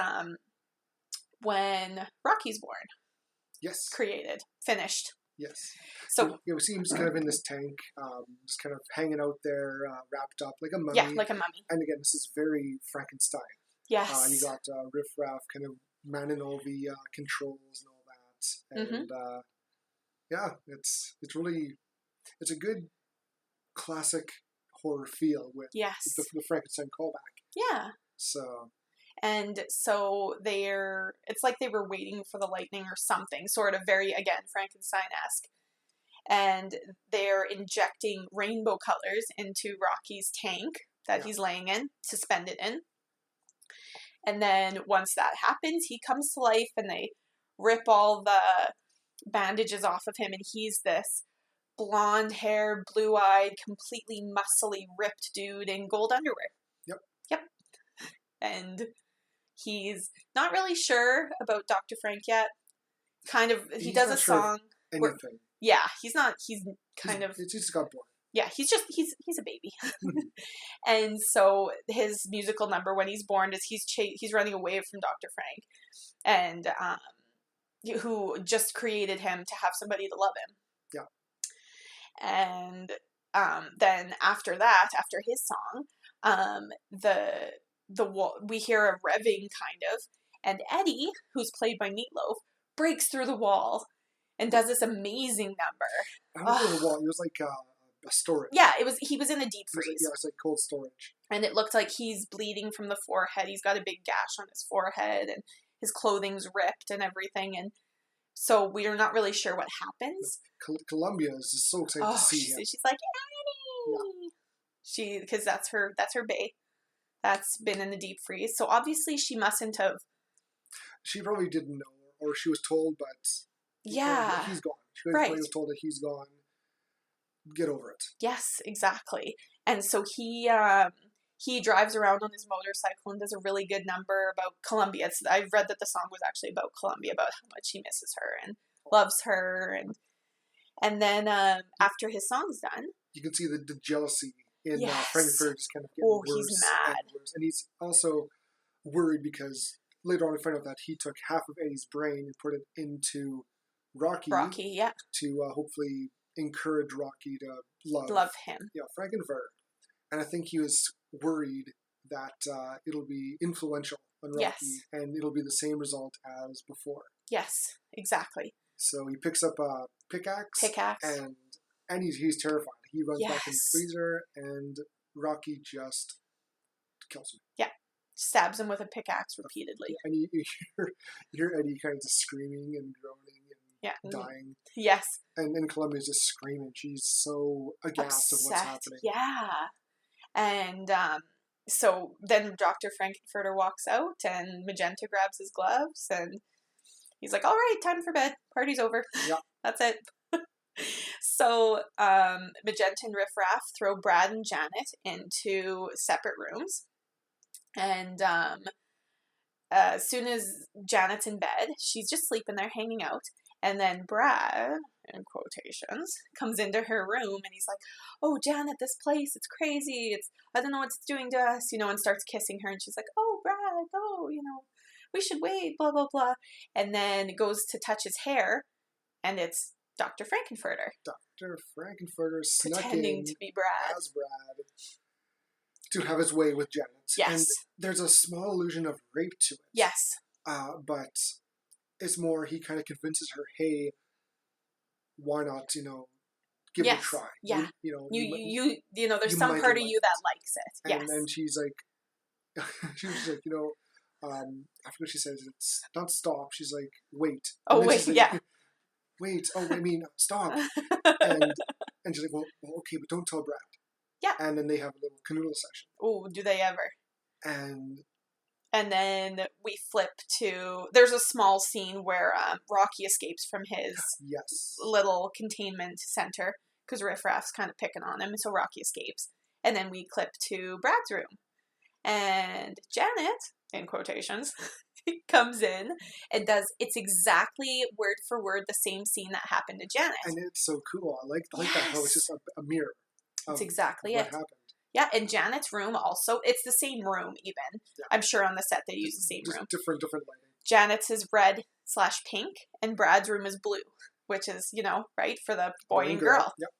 when Rocky's born. Yes. Created. Finished. Yes. So we see him just kind of in this tank, just kind of hanging out there, wrapped up like a mummy. Yeah, like a mummy. And again, this is very Frankenstein. Yes. You got Riff Raff kind of manning all the controls and all that. And yeah, it's really, it's a good classic horror feel with the Frankenstein callback. Yeah. So. And so it's like they were waiting for the lightning or something, sort of very, again, Frankenstein-esque. And they're injecting rainbow colors into Rocky's tank that he's laying in, suspended in. And then once that happens, he comes to life and they rip all the bandages off of him. And he's this blonde hair, blue-eyed, completely muscly, ripped dude in gold underwear. Yep. And he's not really sure about Dr. Frank yet. Kind of, he does a song. Anything. He's just got born. Yeah, he's a baby. And so his musical number when he's born is he's running away from Dr. Frank, and who just created him to have somebody to love him. Yeah. And then after his song, we hear a revving kind of, and Eddie, who's played by Meatloaf, breaks through the wall and does this amazing number. How was the wall? It was like a storage. Yeah, he was in a deep freeze. It's like cold storage. And it looked like he's bleeding from the forehead. He's got a big gash on his forehead, and his clothing's ripped and everything. And so we're not really sure what happens. Columbia is just so excited to see him. She's like, Eddie! Because that's her bae. That's been in the deep freeze. So obviously she mustn't have. She probably didn't know, or she was told, but he's gone. She was told that he's gone. Get over it. Yes, exactly. And so he drives around on his motorcycle and does a really good number about Columbia. I've read that the song was actually about Columbia, about how much he misses her and loves her, and then after his song's done, you can see the jealousy in Frankfurt just kind of getting worse. He's mad. And worse. And he's also worried because later on we find out that he took half of Eddie's brain and put it into Rocky, to hopefully encourage Rocky to love him. Yeah, Frankenfurter. And I think he was worried that it'll be influential on Rocky, and it'll be the same result as before. Yes, exactly. So he picks up a pickaxe. And he's terrified. He runs back in the freezer, and Rocky just kills him. Yeah, stabs him with a pickaxe repeatedly. And you hear Eddie kind of just screaming and groaning and dying. Yes. And Columbia's just screaming. She's so aghast of what's happening. Yeah. And so then Dr. Frankenfurter walks out, and Magenta grabs his gloves, and he's like, all right, time for bed. Party's over. Yeah. That's it. So Magenta and Riff Raff throw Brad and Janet into separate rooms, and as soon as Janet's in bed, she's just sleeping there, hanging out. And then Brad, in quotations, comes into her room and he's like, oh, Janet, this place, it's crazy. I don't know what it's doing to us, and starts kissing her. And she's like, oh, Brad, oh, we should wait, blah, blah, blah. And then goes to touch his hair, and it's Dr. Frankenfurter. Dr. Frankenfurter snuck pretending in to be Brad. as Brad to have his way with Janet. Yes. And there's a small allusion of rape to it. Yes. But it's more, he kind of convinces her, hey, why not, give it a try. Yeah. There's you some might part of like you that likes it. And yes. then she's like, I forget what she says. It's not stop. She's like, wait. Oh, wait, like, yeah. Wait, stop. and she's like, well, okay, but don't tell Brad. Yeah. And then they have a little canoodle session. Oh, do they ever? And then we flip to, there's a small scene where Rocky escapes from his little containment center because Riff Raff's kind of picking on him, so Rocky escapes. And then we clip to Brad's room. And Janet, in quotations, comes in and it's exactly word for word the same scene that happened to Janet. And it's so cool. I like that how it's just a mirror. It's exactly what it. happened. Yeah, and Janet's room also, it's the same room even. Yeah. I'm sure on the set they use the same room. Different lighting. Janet's is red/pink, and Brad's room is blue, which is, right, for the boy and girl. Yep.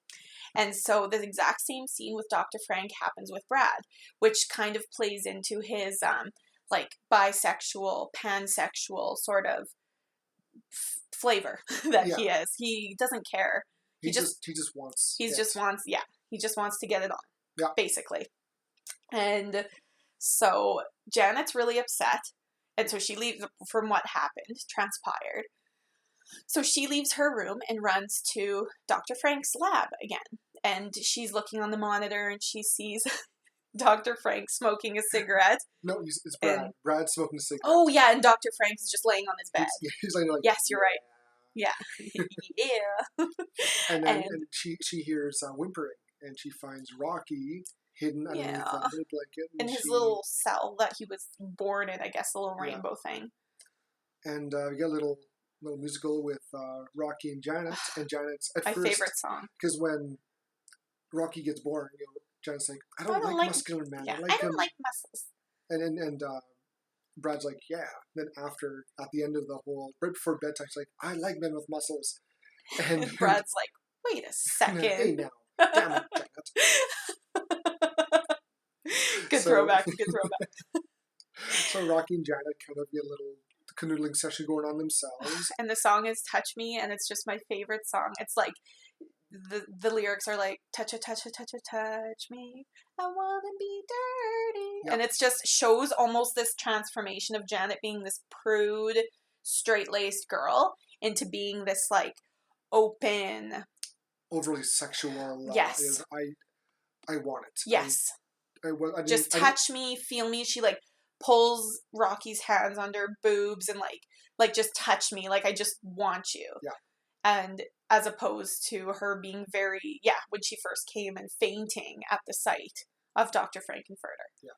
And so the exact same scene with Dr. Frank happens with Brad, which kind of plays into his, bisexual, pansexual sort of flavor that he is. He doesn't care. He just wants to get it on. Yeah. Basically. And so Janet's really upset. And so she leaves, from what happened, transpired. So she leaves her room and runs to Dr. Frank's lab again. And she's looking on the monitor and she sees Dr. Frank smoking a cigarette. No, it's Brad. Brad's smoking a cigarette. Oh, yeah, and Dr. Frank is just laying on his bed. He's laying like, yes, you're right. Yeah. Yeah. And she hears whimpering. And she finds Rocky hidden underneath the little blanket. In his little cell that he was born in, I guess, the little rainbow thing. And we get a little musical with Rocky and Janet. And Janet's at first... My favorite song. Because when Rocky gets born, Janet's like, I don't like muscular men. Yeah, I don't like muscles. And Brad's like, yeah. Then at the end of the whole, right before bedtime, she's like, I like men with muscles. And Brad's like, wait a second. Hey now. Damn it, Janet. Good throwback. So Rocky and Janet kind of get a little canoodling session going on themselves. And the song is Touch Me, and it's just my favorite song. It's like, the lyrics are like, touch me, I want to be dirty. Yep. And it's just shows almost this transformation of Janet being this prude, straight-laced girl into being this, like, open... overly sexual. Yes. I want it. Yes. Just touch me, feel me. She like pulls Rocky's hands under boobs and like just touch me. Like I just want you. Yeah. And as opposed to her being very, when she first came and fainting at the sight of Dr. Frankenfurter. Yeah.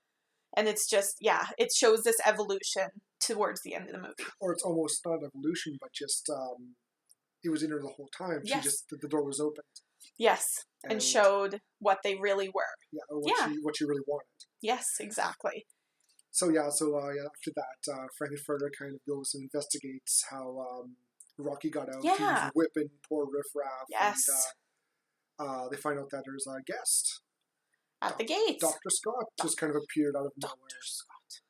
And it's just, it shows this evolution towards the end of the movie. Or it's almost not evolution, but just, it was in her the whole time. Yes. She just, the door was opened. Yes. And showed what they really were. Yeah. Or what she really wanted. Yes, exactly. So after that, Frankenfurter kind of goes and investigates how Rocky got out. Yeah. He was whipping poor Riff Raff. Yes. And they find out that there's a guest. At the gates. Dr. Scott just kind of appeared out of nowhere. Dr. Scott.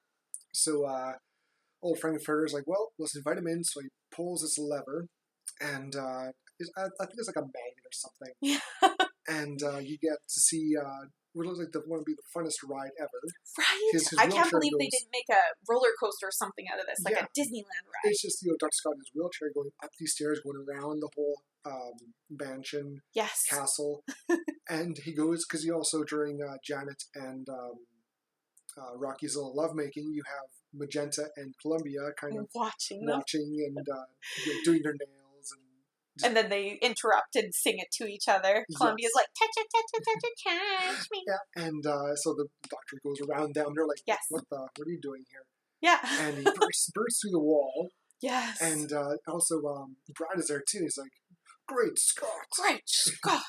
So old Frankenfurter's like, well, let's invite him in. So he pulls this lever, and I think it's like a magnet or something. Yeah. And you get to see what looks like one to be the funnest ride ever. Right? His I can't believe they didn't make a roller coaster or something out of this, like a Disneyland ride. It's just, Dr. Scott in his wheelchair going up these stairs, going around the whole mansion, castle. And he goes, because he also, during Janet and Rocky's little lovemaking, you have Magenta and Columbia kind of watching and doing their nails. And then they interrupt and sing it to each other. Columbia's like, touch it, touch me. Yeah, and so the doctor goes around them. They're like, yes. What are you doing here? Yeah. And he bursts through the wall. Yes. And also, Brad is there too. He's like, "Great Scott!" Great Scott!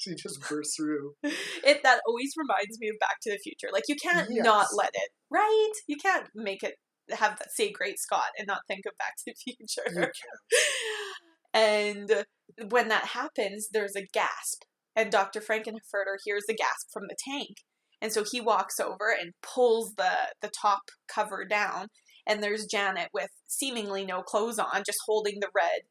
He just bursts through. That always reminds me of Back to the Future. Like, you can't not let it, right? You can't make it have that say Great Scott and not think of Back to the Future. You can. And when that happens, there's a gasp. And Dr. Frankenfurter hears the gasp from the tank. And so he walks over and pulls the top cover down. And there's Janet with seemingly no clothes on, just holding the red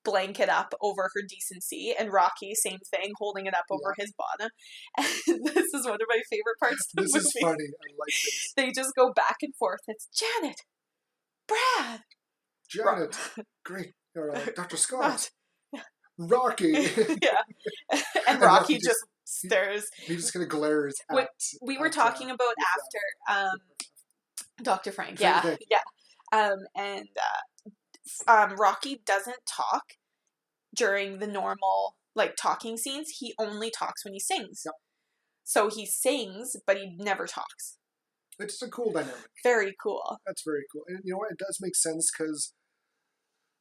blanket up over her decency. And Rocky, same thing, holding it up over his bottom. And this is one of my favorite parts of the movie. This is funny. I like this. They just go back and forth. It's Janet, Brad, Janet, great, Dr. Scott, Rocky. Yeah. And Rocky just stares. He just kind of glares at... We were talking about after Dr. Frank. Yeah. And Rocky doesn't talk during the normal, like, talking scenes. He only talks when he sings. Yep. So he sings, but he never talks. It's a cool dynamic. Very cool. That's very cool. And you know what? It does make sense because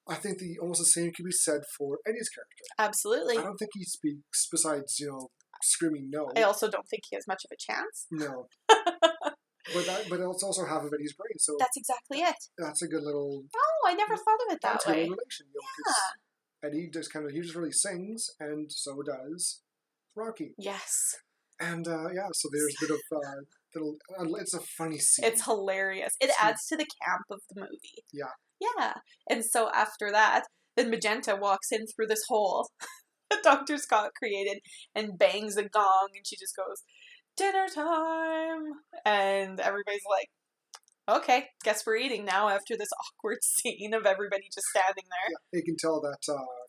I think almost the same can be said for Eddie's character. Absolutely. I don't think he speaks besides, screaming no. I also don't think he has much of a chance. No. But it's also half of Eddie's brain, so... That's exactly it. That's a good little... Oh, I never thought of it that way. That's a good relation, Eddie just he just really sings, and so does Rocky. Yes. And, so there's a bit of... it's a funny scene. It's hilarious. It adds to the camp of the movie. Yeah. Yeah. And so after that, then Magenta walks in through this hole that Dr. Scott created and bangs a gong, and she just goes, "Dinner time!" And everybody's like, okay, guess we're eating now after this awkward scene of everybody just standing there. Yeah, you can tell that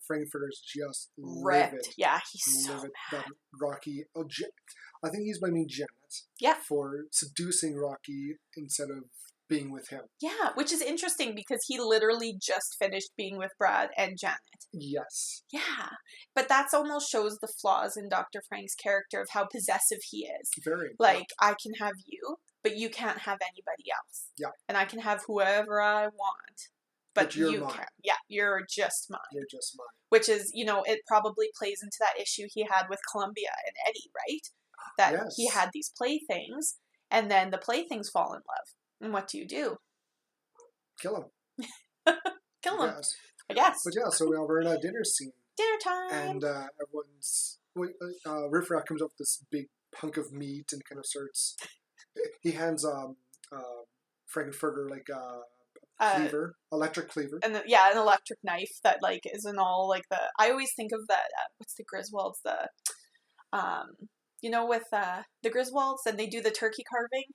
Frankfurter's just ripped. Livid. Yeah, he's so mad. That Rocky... I think he's blaming Janet. Yeah. For seducing Rocky instead of being with him. Yeah, which is interesting because he literally just finished being with Brad and Janet. Yes. Yeah, but that's almost shows the flaws in Dr. Frank's character of how possessive he is. Very. Like, I can have you, but you can't have anybody else. Yeah. And I can have whoever I want, but you mine. can't. Yeah, you're just mine. You're just mine. Which is, it probably plays into that issue he had with Columbia and Eddie, right? That he had these playthings, and then the playthings fall in love. And what do? Kill him. Kill him. Yes. I guess. But yeah, so we're in a dinner scene. Dinner time. And everyone's... Riff Raff comes up with this big hunk of meat and kind of starts... He hands Frankenfurter like a cleaver, electric cleaver. And an electric knife that like isn't all like the... I always think of that, what's the Griswolds? With the Griswolds, and they do the turkey carving.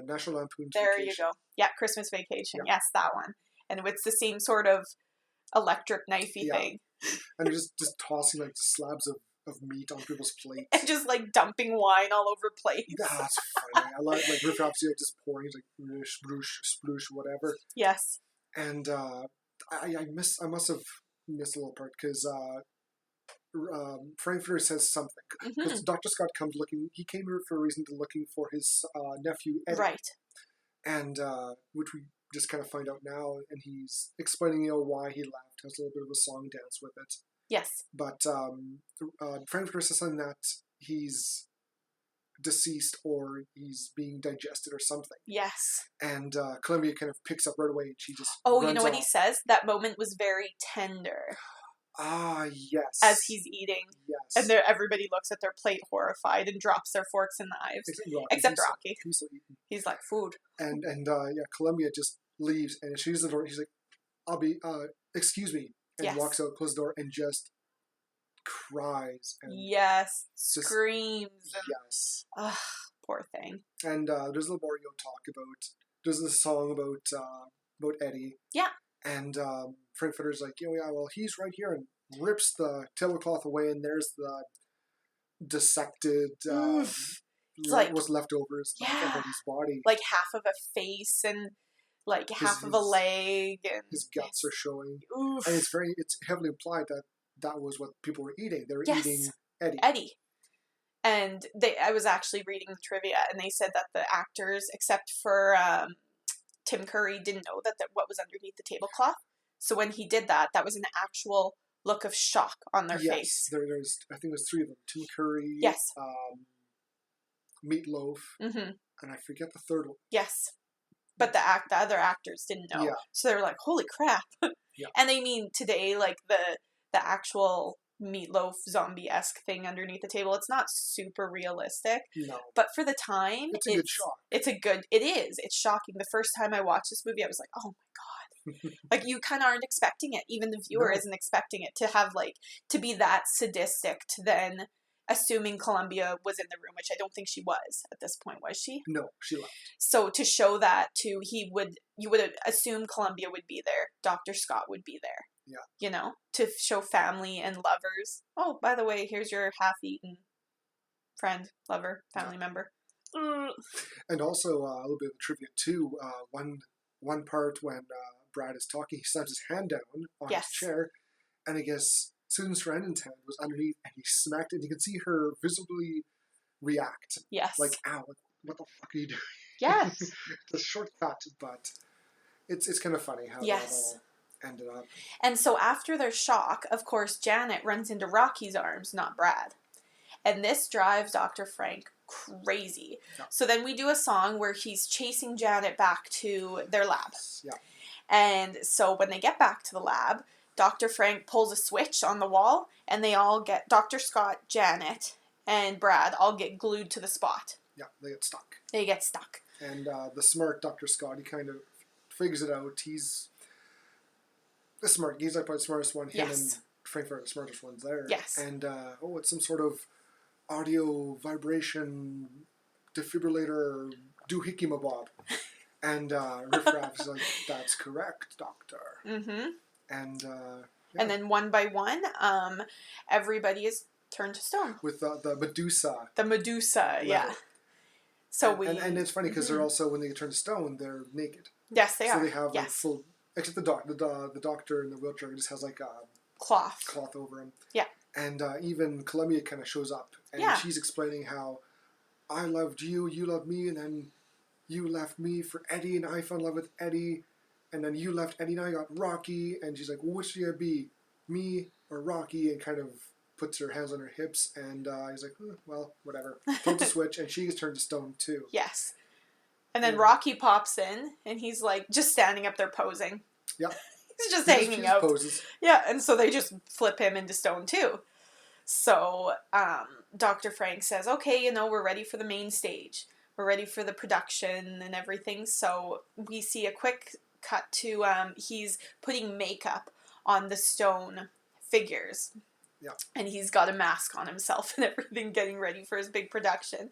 National Lampoon's There Vacation. You go. Yeah, Christmas Vacation. Yeah. Yes, that one. And it's the same sort of electric knifey thing. And they're just tossing like slabs of meat on people's plates. And just like dumping wine all over plates. That's funny. I like Riff Raff's just pouring like sploosh, sploosh, whatever. Yes. And I must have missed a little part because Frankfurter says something. Because Dr. Scott comes looking, he came here for a reason to looking for his nephew, Eddie. Right. And, which we just kind of find out now, and he's explaining, why he left, has a little bit of a song dance with it. Yes. But Frankfurter says something that he's deceased or he's being digested or something. Yes. And Columbia kind of picks up right away, and she just you know what off. he says? That moment was very tender. Ah, yes. As he's eating. Yes. And everybody looks at their plate horrified and drops their forks and knives. Except Rocky. He's still eating. He's like, food. And Columbia just leaves, and she leaves the door. He's like, I'll be, excuse me. And walks out, closes the door, and just cries. And screams. Yes. Ugh, poor thing. And there's a little more talk about, there's this song about Eddie. Yeah. And Frankfurter's like, well, he's right here, and rips the tablecloth away, and there's the dissected, what's leftovers of Eddie's body. Like half of a face and like half of a leg. And his guts are showing. Oof. And it's heavily implied that was what people were eating. They were eating Eddie. And I was actually reading the trivia, and they said that the actors, except for Tim Curry didn't know that what was underneath the tablecloth. So when he did that, that was an actual look of shock on their face. There's I think there's 3 of them. Tim Curry, Yes. Meatloaf, Mm-hmm. and I forget the third one. Yes. But the other actors didn't know. Yeah. So they were like, holy crap. Yeah. And they mean today, like the actual Meatloaf zombie-esque thing underneath the table, it's not super realistic. No. But for the time, it's a good shock. It is. It's shocking. The first time I watched this movie, I was like, oh my God. Like, you kind of aren't expecting it. Even the viewer isn't expecting it to have, like, to be that sadistic to then assuming Columbia was in the room, which I don't think she was at this point, was she? No, she left. So to show that you would assume Columbia would be there, Dr. Scott would be there. Yeah. You know, to show family and lovers. Oh, by the way, here's your half-eaten friend, lover, family member. And also a little bit of trivia too. One part when Brad is talking, he slams his hand down on his chair, and I guess Susan Sarandon's hand was underneath, and he smacked it, and you can see her visibly react. Yes. Like, ow, what the fuck are you doing? Yes. It's a shortcut, but it's kind of funny how that all ended up. And so after their shock, of course, Janet runs into Rocky's arms, not Brad. And this drives Dr. Frank crazy. Yeah. So then we do a song where he's chasing Janet back to their lab. Yeah. And so when they get back to the lab, Dr. Frank pulls a switch on the wall, and they all get, Dr. Scott, Janet, and Brad all get glued to the spot. Yeah, they get stuck. They get stuck. And the smart Dr. Scott, he kind of figures it out. He's the smart. He's like probably the smartest one. Him and Frank are the smartest ones there. Yes. And it's some sort of audio vibration defibrillator doohickey mabob. And Riff Raff is like, that's correct, Doctor. Mm-hmm. And and then one by one, everybody is turned to stone. With the Medusa. The Medusa, yeah. So and it's funny because they're also, when they turn to stone, they're naked. Yes, they are. So they have like full, except the doctor in the wheelchair just has like a cloth over him. Yeah. And even Columbia kind of shows up, and she's explaining how I loved you, you loved me, and then you left me for Eddie, and I fell in love with Eddie, and then you left Eddie, and I got Rocky, and she's like, well, which should I be, me or Rocky? And kind of puts her hands on her hips, and he's like, well, whatever. Throws the switch, and she gets turned to stone too. Yes. And then Rocky pops in, and he's like just standing up there posing. Yeah. He's just hanging out. Poses. Yeah, and so they just flip him into stone too. So Dr. Frank says, okay, we're ready for the main stage. We're ready for the production and everything. So we see a quick cut to he's putting makeup on the stone figures. Yeah. And he's got a mask on himself and everything, getting ready for his big production.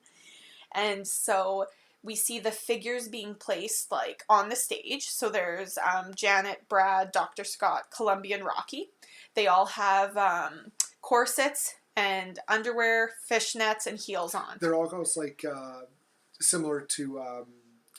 And so we see the figures being placed like on the stage. So there's Janet, Brad, Dr. Scott, Columbia, and Rocky. They all have corsets and underwear, fishnets, and heels on. They're all almost like similar to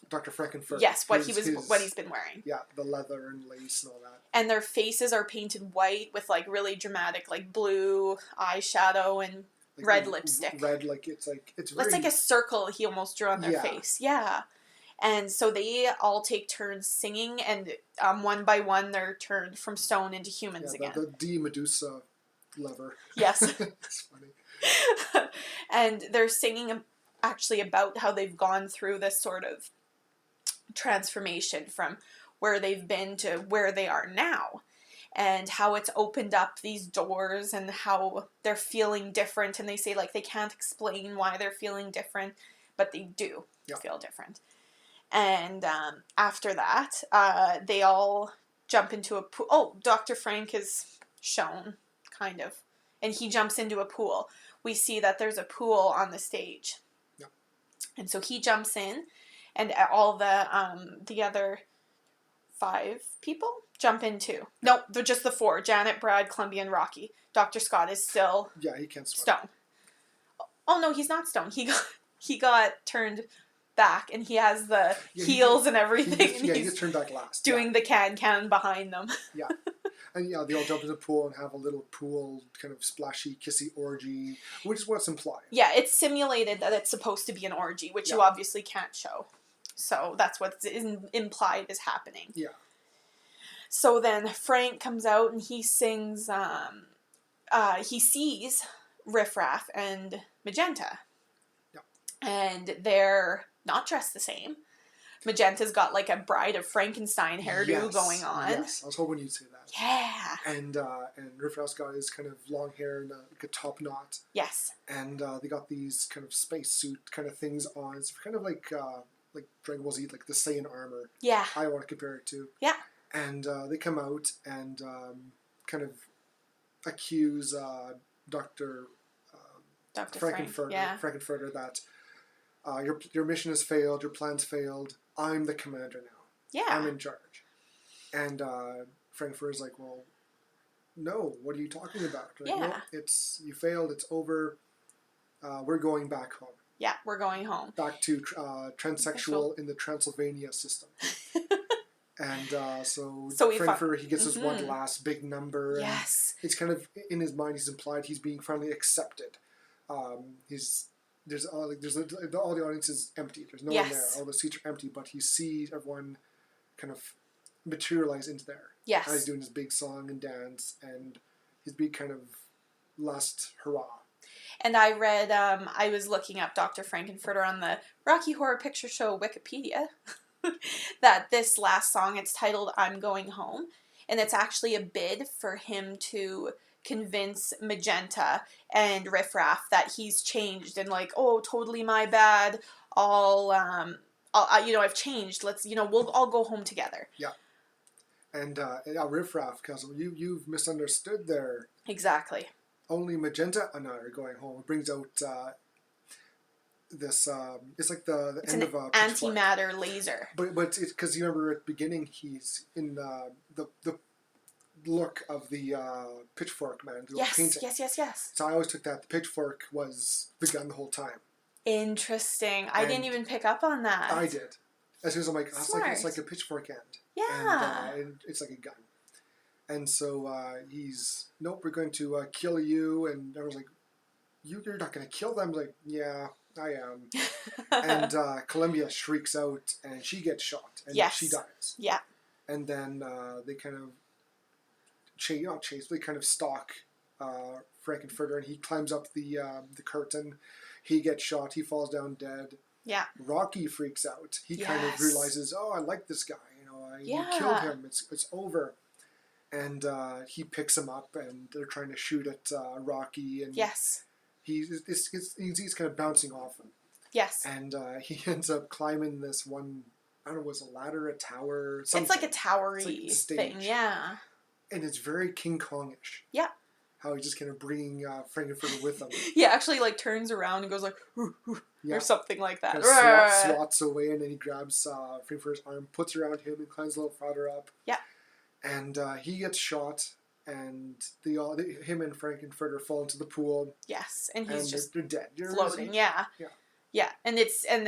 Dr. Frankenfurter. Yes, what he's been wearing. Yeah, the leather and lace and all that. And their faces are painted white with like really dramatic like blue eyeshadow and like red lipstick. Red, it's very... like a circle he almost drew on their face. Yeah. And so they all take turns singing, and one by one they're turned from stone into humans again. The D-Medusa lover. Yes. It's funny. And they're singing actually about how they've gone through this sort of transformation from where they've been to where they are now, and how it's opened up these doors, and how they're feeling different. And they say like they can't explain why they're feeling different, but they do feel different. And after that, they all jump into a pool. Oh, Dr. Frank is shown, kind of. And he jumps into a pool. We see that there's a pool on the stage. Yeah. And so he jumps in, and all the other 5 people jump in too. No, they're just the 4. Janet, Brad, Columbia, and Rocky. Dr. Scott is still he can't swim. Stone. Oh, no, he's not stone. He got turned back, and he has the heels and everything. He gets turned back last. Doing the can behind them. Yeah. And they all jump in the pool and have a little pool kind of splashy, kissy orgy, which is what's implied. Yeah, it's simulated that it's supposed to be an orgy, which you obviously can't show. So that's what's implied is happening. Yeah. So then Frank comes out and he sings, he sees Riff Raff and Magenta. Yeah. And they're not dressed the same. Magenta's got like a Bride of Frankenstein hairdo going on. Yes, I was hoping you'd say that. Yeah. And Riff Raff's got his kind of long hair and like a top knot. Yes. And they got these kind of spacesuit kind of things on. It's kind of like Dragon Ball Z, like the Saiyan armor. Yeah. I want to compare it to. Yeah. And they come out and kind of accuse Dr. Frankenfurter, Yeah. Frankenfurter that your mission has failed, your plan's failed. I'm the commander now. Yeah. I'm in charge. And Frankenfurter's like, well, no, what are you talking about? Like, Yeah. no, you failed, it's over. We're going back home. Yeah, we're going home. Back to transsexual in the Transylvania system. And so Frankfurter, he gets his one last big number. Yes. And it's kind of, in his mind, he's implied he's being finally accepted. All the audience is empty. There's no one there. All the seats are empty, but he sees everyone kind of materialize into there. Yes. As he's doing his big song and dance and his big kind of last hurrah. And I read, I was looking up Dr. Frankenfurter on the Rocky Horror Picture Show Wikipedia, that this last song, it's titled I'm Going Home, and it's actually a bid for him to convince Magenta and Riff Raff that he's changed and like, oh, totally my bad, I've changed, let's, we'll all go home together. Yeah. And Riff Raff, because you've misunderstood there. Exactly. Only Magenta and I are going home. It brings out this. It's like the end of a antimatter laser. But it's because you remember at the beginning he's in the look of the pitchfork man. The painting. Yes. So I always took that the pitchfork was the gun the whole time. Interesting. I didn't even pick up on that. I did. As soon as I'm like, it's like a pitchfork end. Yeah. And it's like a gun. And so nope, we're going to kill you. And everyone's like, you're not going to kill them? I was like, yeah, I am. And Columbia shrieks out and she gets shot. And she dies. Yeah. And then they kind of they kind of stalk Frankenfurter and he climbs up the curtain. He gets shot. He falls down dead. Yeah. Rocky freaks out. He kind of realizes, I like this guy. You killed him. It's over. And he picks him up, and they're trying to shoot at Rocky. And he's kind of bouncing off him. Yes. And he ends up climbing this one, I don't know, was a ladder, a tower? Something. It's like a towery thing, yeah. And it's very King Kong-ish. Yeah. How he's just kind of bringing Frankenfurter with him. He actually turns around and goes like, ooh, or something like that. Swats away, and then he grabs Frankenfurter's arm, puts it around him, and climbs a little farther up. Yeah. And he gets shot, and him and Frankenfurter fall into the pool. Yes, and he's just they're dead. Floating. Yeah. And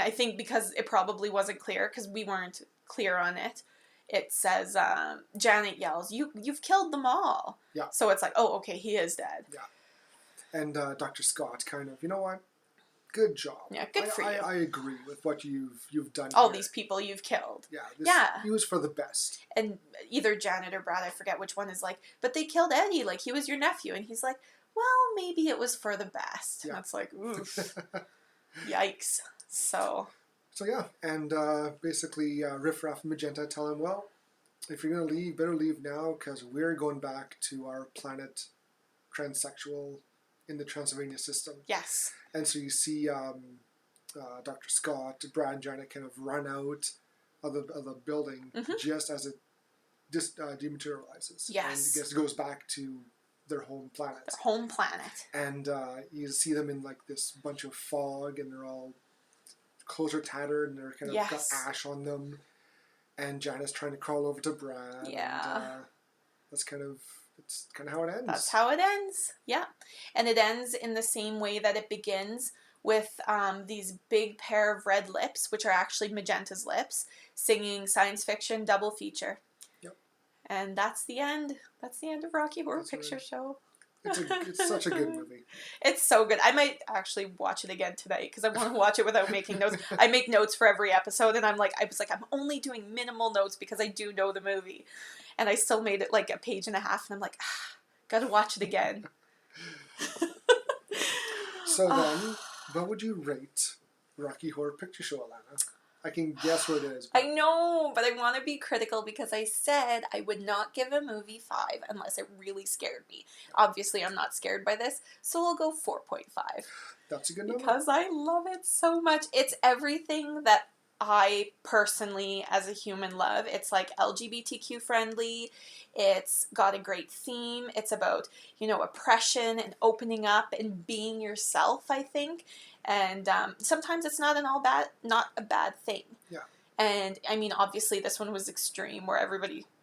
I think because it probably wasn't clear, because we weren't clear on it. It says, Janet yells, you've killed them all. Yeah. So it's like, oh, okay, he is dead. Yeah. And Dr. Scott kind of, you know what? Good job. Yeah, good for you. I agree with what you've done. All these people you've killed. Yeah. He was for the best. And either Janet or Brad, I forget which one, is like, but they killed Eddie. Like, he was your nephew. And he's like, well, maybe it was for the best. Yeah. And it's like, oof. Yikes. So yeah, and basically Riff Raff and Magenta tell him, well, if you're going to leave, better leave now, because we're going back to our planet transsexual in the Transylvania system. Yes. And so you see Dr. Scott, Brad and Janet kind of run out of the building just as it dematerializes. Yes. And it goes back to their home planet. Their home planet. And you see them in like this bunch of fog, and they're all clothes are tattered, and they're kind of got ash on them. And Janet's trying to crawl over to Brad. Yeah. And, it's kind of how it ends. That's how it ends. Yeah. And it ends in the same way that it begins, with these big pair of red lips, which are actually Magenta's lips, singing science fiction double feature. Yep. And that's the end. That's the end of Rocky Horror Picture Show. It's such a good movie. It's so good. I might actually watch it again tonight because I want to watch it without making notes. I make notes for every episode, and I was like, I'm only doing minimal notes because I do know the movie. And I still made it like a page and a half, and I'm like, gotta watch it again. So then, what would you rate Rocky Horror Picture Show, Alana? I can guess what it is. I know, but I want to be critical because I said I would not give a movie 5 unless it really scared me. Obviously, I'm not scared by this, so we'll go 4.5. That's a good number. Because I love it so much. It's everything that I personally, as a human, love. It's like LGBTQ friendly. It's got a great theme. It's about, oppression and opening up and being yourself, I think. And sometimes it's not a bad thing. Yeah. And I mean, obviously, this one was extreme, where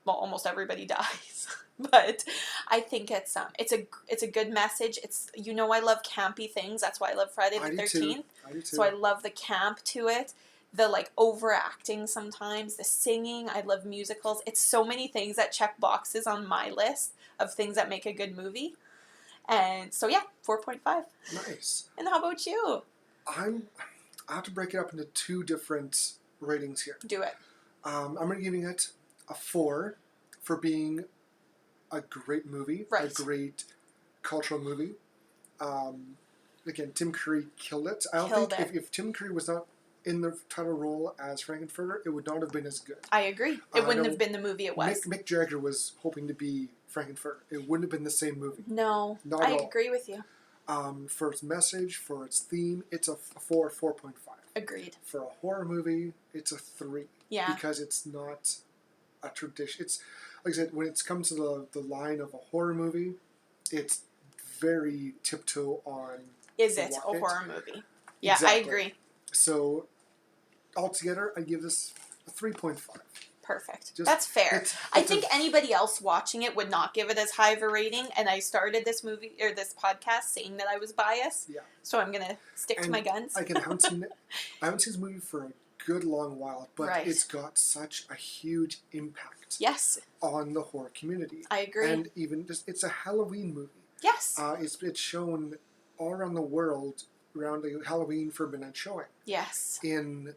almost everybody dies. But I think it's a good message. It's I love campy things. That's why I love Friday the 13th. I do too. So I love the camp to it. The overacting sometimes, the singing. I love musicals. It's so many things that check boxes on my list of things that make a good movie. And so 4.5. Nice. And how about you? I have to break it up into two different ratings here. Do it. I'm going to be giving it a 4 for being a great movie, right. A great cultural movie. Again, Tim Curry killed it. I don't think if Tim Curry was not in the title role as Frankenfurter, it would not have been as good. I agree. It wouldn't have been the movie it was. Mick Jagger was hoping to be Frankenfurter. It wouldn't have been the same movie. No, I agree with you. For its message, for its theme, it's a 4.5. Agreed. For a horror movie, it's a 3. Yeah. Because it's not a tradition. It's, like I said, when it comes to the line of a horror movie, it's very tiptoe on. Is it a horror movie? Yeah, exactly. I agree. So, altogether, I give this a 3.5. Perfect. That's fair. I think anybody else watching it would not give it as high of a rating, and I started this podcast saying that I was biased. Yeah. So I'm gonna stick to my guns. I haven't seen this movie for a good long while, but it's got such a huge impact. Yes. On the horror community. I agree. And even it's a Halloween movie. Yes. It's shown all around the world around the Halloween for midnight showing. Yes. In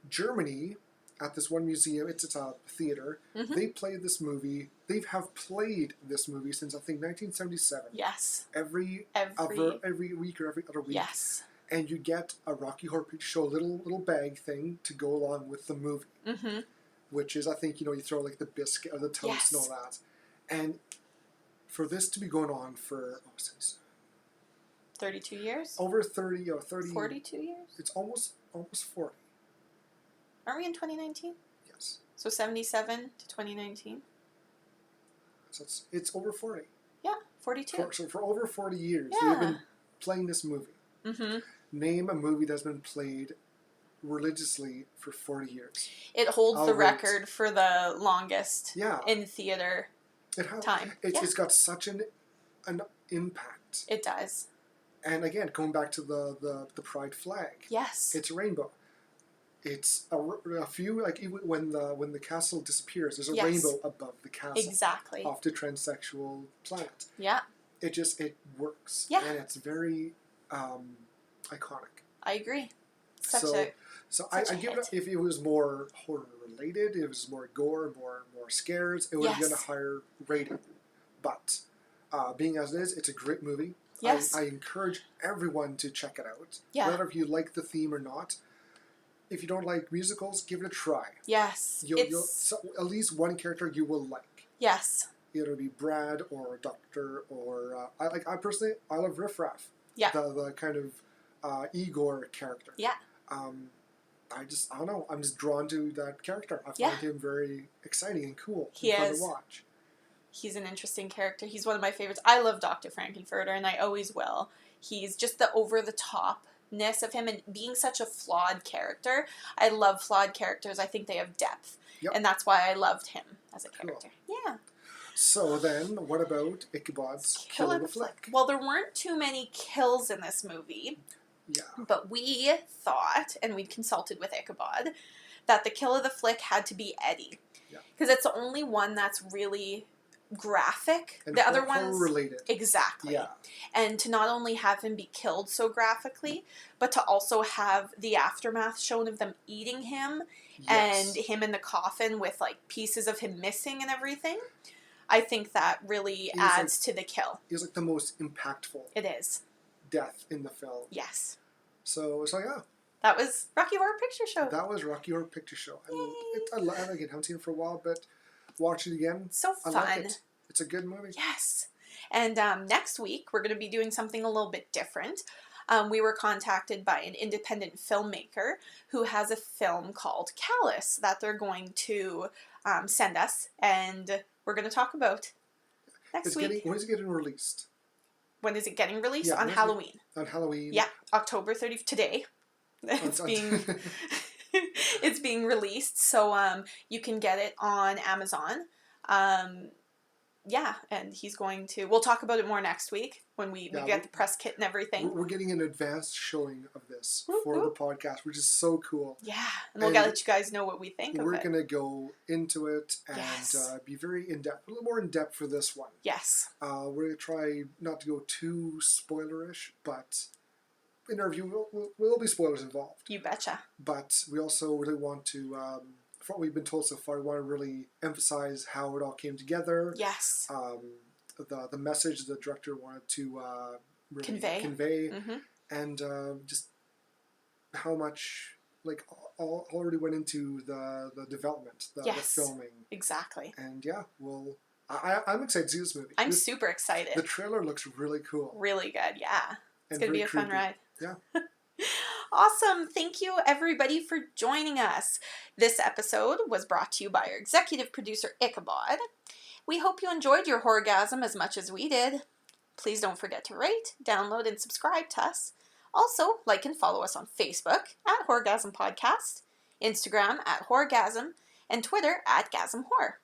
Germany, at this one museum, it's a theater. Mm-hmm. They played this movie. They have played this movie since I think 1977. Yes. Every week or every other week. Yes. And you get a Rocky Horror Picture Show little bag thing to go along with the movie. Mm-hmm. Which is, I think, you throw like the biscuit or the toast and all that. And for this to be going on for, since 32 years? Over 30. 42 years? It's almost 40. Are we in 2019? Yes. So 77 to 2019? So it's over 40. Yeah, 42. So for over 40 years, they've been playing this movie. Mm-hmm. Name a movie that's been played religiously for 40 years. It holds the record for the longest in theater time. It's got such an impact. It does. And again, going back to the pride flag. Yes. It's a rainbow. It's a few, like even when the castle disappears, there's a rainbow above the castle. Exactly. Off the transsexual planet. Yeah. It works. Yeah. And it's very iconic. I agree. So I give it, if it was more horror related, it was more gore, more scares, it would have been a higher rating. But being as it is, it's a great movie. Yes. I encourage everyone to check it out. Yeah. Whether if you like the theme or not. If you don't like musicals, give it a try. Yes. So at least one character you will like. Yes. It'll be Brad or Doctor or I personally love Riff Raff. Yeah. The kind of Igor character. Yeah. I don't know. I'm just drawn to that character. I find him very exciting and cool. He and is. Fun to watch. He's an interesting character. He's one of my favorites. I love Dr. Frankenfurter, and I always will. He's just the over-the-topness of him, and being such a flawed character. I love flawed characters. I think they have depth. Yep. And that's why I loved him as a character. Cool. Yeah. So then, what about Ichabod's Kill of the Flick? Well, there weren't too many kills in this movie. Yeah. But we thought, and we consulted with Ichabod, that the kill of the flick had to be Eddie. Yeah. Because it's the only one that's really graphic. And The other horror ones related. exactly. Yeah. And to not only have him be killed so graphically, but to also have the aftermath shown of them eating him Yes. and him in the coffin with like pieces of him missing and everything. I think that really adds to the kill. It was like the most impactful It is. death in the film. Yes. So it's like, That was Rocky Horror Picture Show. that was Rocky Horror Picture Show. I haven't seen it for a while, but watch it again. So fun. I like it. It's a good movie. Yes. And next week, we're going to be doing something a little bit different. We were contacted by an independent filmmaker who has a film called Callous that they're going to send us, and we're going to talk about next week. When is it getting released? When is it getting released? Yeah, on Halloween. On Halloween. Yeah, October 30th, today. It's being released, so you can get it on Amazon. Yeah, and we'll talk about it more next week when we get the press kit and everything. We're getting an advanced showing of this for the podcast, which is so cool. Yeah, and we'll let you guys know what we think of it. We're going to go into it and be very in-depth, a little more in-depth for this one. Yes. We're going to try not to go too spoilerish, but in our review, will be spoilers involved. You betcha. But we also really want to, from what we've been told so far, we want to really emphasize how it all came together. Yes. The message the director wanted to really convey mm-hmm. and just how much already went into the development, the filming. Exactly. And I'm excited to see this movie. I'm super excited. The trailer looks really cool. Really good, yeah. It's going to be a fun ride. Yeah. Awesome. Thank you, everybody, for joining us. This episode was brought to you by our executive producer, Ichabod. We hope you enjoyed your Horr-Gasm as much as we did. Please don't forget to rate, download, and subscribe to us. Also, like and follow us on Facebook at Horr-Gasm Podcast, Instagram at Horr-Gasm, and Twitter at GasmHorror.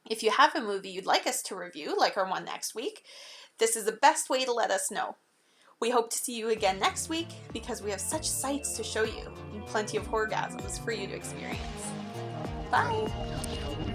If you have a movie you'd like us to review, like our one next week, this is the best way to let us know. We hope to see you again next week because we have such sights to show you and plenty of Horr-Gasms for you to experience. Bye!